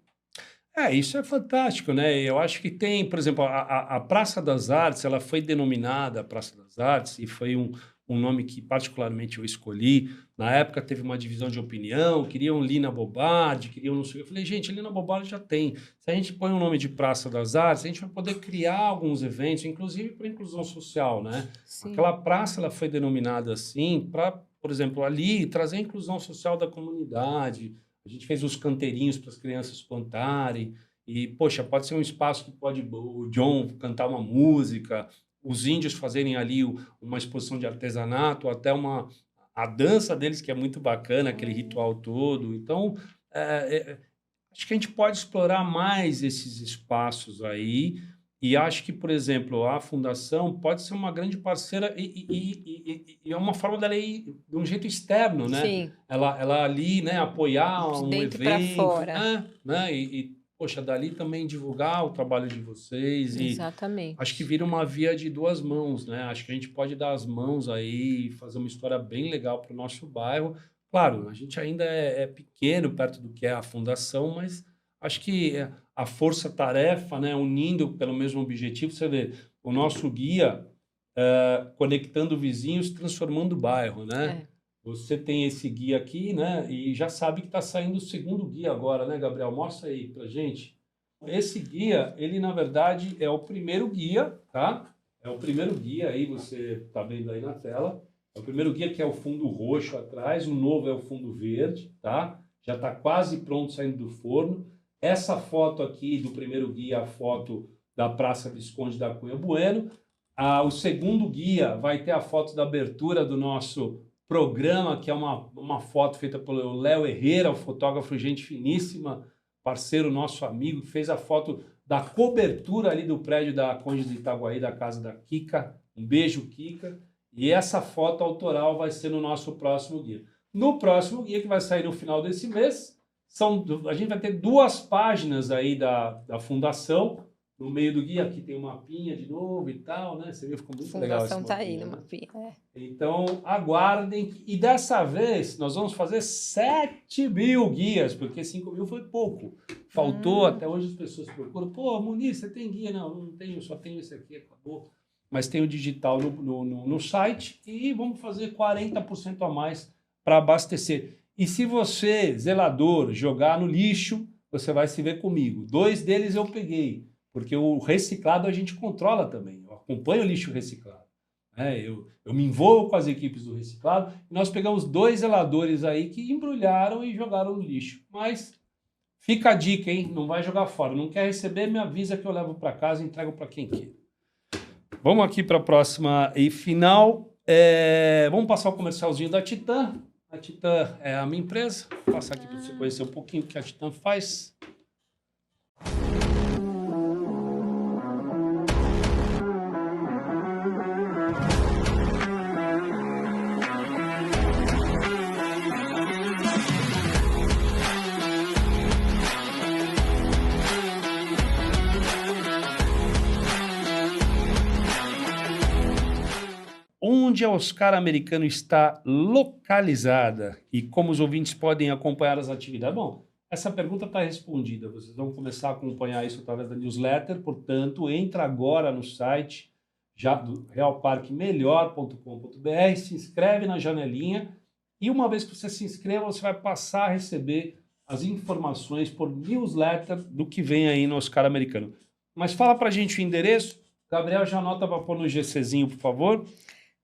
Isso é fantástico, né? Eu acho que tem, por exemplo, a Praça das Artes, ela foi denominada Praça das Artes e foi um nome que particularmente eu escolhi. Na época teve uma divisão de opinião, queriam Lina Bobardi, queriam não sei o que. Eu falei, gente, Lina Bobardi já tem. Se a gente põe o nome de Praça das Artes, a gente vai poder criar alguns eventos, inclusive para inclusão social, né? Sim. Aquela praça, ela foi denominada assim para, por exemplo, ali trazer a inclusão social da comunidade. A gente fez uns canteirinhos para as crianças plantarem. E, poxa, pode ser um espaço que pode o John cantar uma música, os índios fazerem ali uma exposição de artesanato, até a dança deles, que é muito bacana, aquele ritual todo. Então, acho que a gente pode explorar mais esses espaços aí E acho que, por exemplo, a fundação pode ser uma grande parceira e é uma forma dela ir de um jeito externo, né? Sim, Ela ali, né, apoiar de um dentro para evento, fora. né? Poxa, dali também divulgar o trabalho de vocês e acho que Exatamente. vira uma via de duas mãos, né? Acho que a gente pode dar as mãos aí e fazer uma história bem legal para o nosso bairro. Claro, a gente ainda é pequeno perto do que é a fundação, mas acho que a força-tarefa, né, unindo pelo mesmo objetivo, você vê, o nosso guia conectando vizinhos, transformando o bairro, né? É. Você tem esse guia aqui, né? E já sabe que está saindo o segundo guia agora, né, Gabriel? Mostra aí pra gente. Esse guia, ele na verdade é o primeiro guia, tá? É o primeiro guia aí, você tá vendo aí na tela. É o primeiro guia que é o fundo roxo atrás, o novo é o fundo verde, tá? Já está quase pronto saindo do forno. Essa foto aqui do primeiro guia, a foto da Praça Visconde da Cunha Bueno. O segundo guia vai ter a foto da abertura do nosso programa, que é uma foto feita pelo Léo Herrera, o fotógrafo gente finíssima, parceiro nosso amigo, que fez a foto da cobertura ali do prédio da Conde de Itaguaí, da casa da Kika. Um beijo, Kika. E essa foto autoral vai ser no nosso próximo guia. No próximo guia, que vai sair no final desse mês, a gente vai ter 2 páginas aí da fundação. No meio do guia, aqui tem um mapinha de novo e tal, né? Você viu, ficou muito legal esse Fundação tá aí mapinha, no né? mapinha. É. Então, aguardem. E dessa vez, nós vamos fazer 7.000 guias, porque 5.000 foi pouco. Faltou, até hoje as pessoas procuram. Pô, Muniz, você tem guia? Não, não tenho, só tenho esse aqui, acabou. Mas tem o digital no site e vamos fazer 40% a mais para abastecer. E se você, zelador, jogar no lixo, você vai se ver comigo. 2 deles eu peguei, porque o reciclado a gente controla também. Eu acompanho o lixo reciclado. Eu me envolvo com as equipes do reciclado e nós pegamos 2 zeladores aí que embrulharam e jogaram no lixo. Mas fica a dica, hein? Não vai jogar fora. Não quer receber, me avisa que eu levo para casa e entrego para quem quer. Vamos aqui para a próxima e final. Vamos passar o comercialzinho da Titã. A Titã é a minha empresa. Vou passar aqui para você conhecer um pouquinho o que a Titã faz. Onde a Oscar Americano está localizada e como os ouvintes podem acompanhar as atividades? Bom, essa pergunta está respondida. Vocês vão começar a acompanhar isso através da newsletter, portanto, entra agora no site já do realparquemelhor.com.br, se inscreve na janelinha e uma vez que você se inscreva, você vai passar a receber as informações por newsletter do que vem aí no Oscar Americano. Mas fala para a gente o endereço. Gabriel, já anota para pôr no GCzinho, por favor.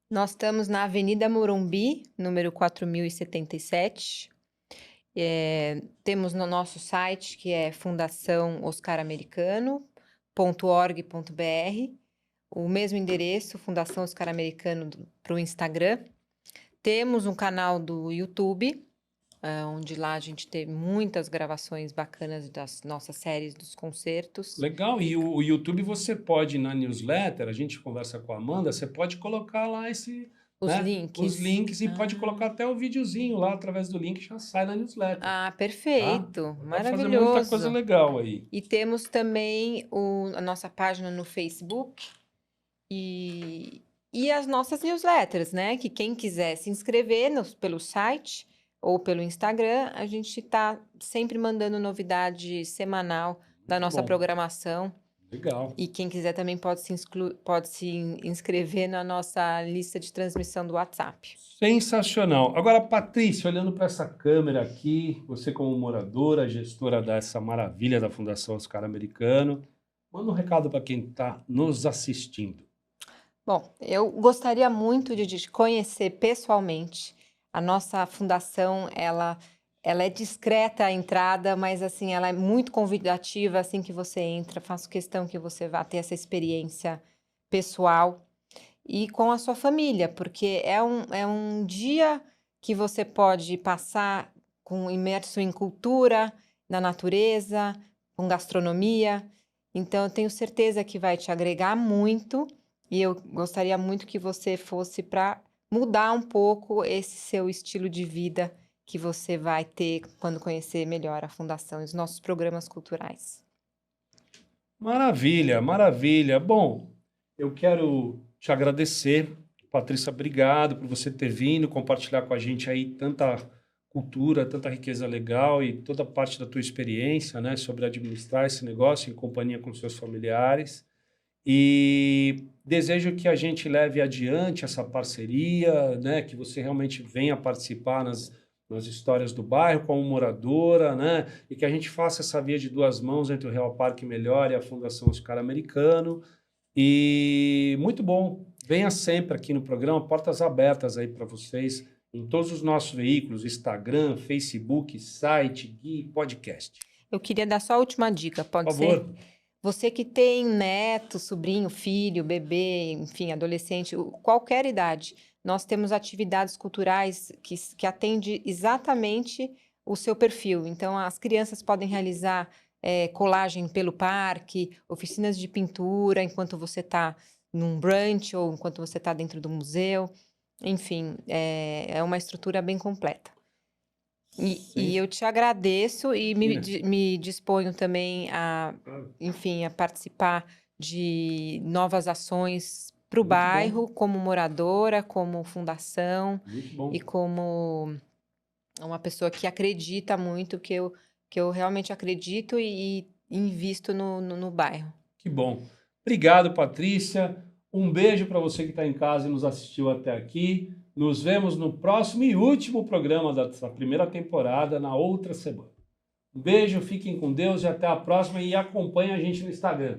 Nós estamos na Avenida Morumbi, número 4077. Temos no nosso site, que é fundaçãooscaramericano.org.br, o mesmo endereço, Fundação Oscar Americano, para o Instagram. Temos um canal do YouTube, onde lá a gente tem muitas gravações bacanas das nossas séries dos concertos. Legal, e o YouTube você pode, na newsletter, a gente conversa com a Amanda, você pode colocar lá os links e pode colocar até o videozinho lá, através do link, já sai na newsletter. Ah, perfeito, Tá? maravilhoso. Fazer muita coisa legal aí. E temos também a nossa página no Facebook e as nossas newsletters, né? Que quem quiser se inscrever pelo site ou pelo Instagram, a gente está sempre mandando novidade semanal da nossa programação. Legal. E quem quiser também pode se inscrever na nossa lista de transmissão do WhatsApp. Sensacional. Agora, Patrícia, olhando para essa câmera aqui, você como moradora, gestora dessa maravilha da Fundação Oscar Americano, manda um recado para quem está nos assistindo. Bom, eu gostaria muito de conhecer pessoalmente. A nossa fundação, ela é discreta a entrada, mas assim, ela é muito convidativa assim que você entra. Faço questão que você vá ter essa experiência pessoal e com a sua família, porque é um dia que você pode passar imerso em cultura, na natureza, com gastronomia. Então, eu tenho certeza que vai te agregar muito e eu gostaria muito que você fosse para mudar um pouco esse seu estilo de vida que você vai ter quando conhecer melhor a Fundação e os nossos programas culturais. Maravilha, maravilha. Bom, eu quero te agradecer, Patrícia, obrigado por você ter vindo compartilhar com a gente aí tanta cultura, tanta riqueza legal e toda parte da tua experiência, né, sobre administrar esse negócio em companhia com seus familiares. E desejo que a gente leve adiante essa parceria, né, que você realmente venha participar nas histórias do bairro como moradora, né, e que a gente faça essa via de duas mãos entre o Real Parque Melhor e a Fundação Oscar Americano. E muito bom, venha sempre aqui no programa, portas abertas aí para vocês em todos os nossos veículos, Instagram, Facebook, site, guia, podcast. Eu queria dar só a última dica, Por pode favor. ser? Você que tem neto, sobrinho, filho, bebê, enfim, adolescente, qualquer idade, nós temos atividades culturais que atendem exatamente o seu perfil. Então, as crianças podem realizar colagem pelo parque, oficinas de pintura enquanto você está num brunch ou enquanto você está dentro do museu. Enfim, é uma estrutura bem completa. E eu te agradeço e me disponho também enfim, a participar de novas ações para o Muito bairro, como moradora, como fundação Muito bom. e como uma pessoa que acredita muito, que eu realmente acredito e invisto no bairro. Que bom. Obrigado, Patrícia. Um beijo para você que está em casa e nos assistiu até aqui. Nos vemos no próximo e último programa da primeira temporada, na outra semana. Um beijo, fiquem com Deus e até a próxima. E acompanhe a gente no Instagram.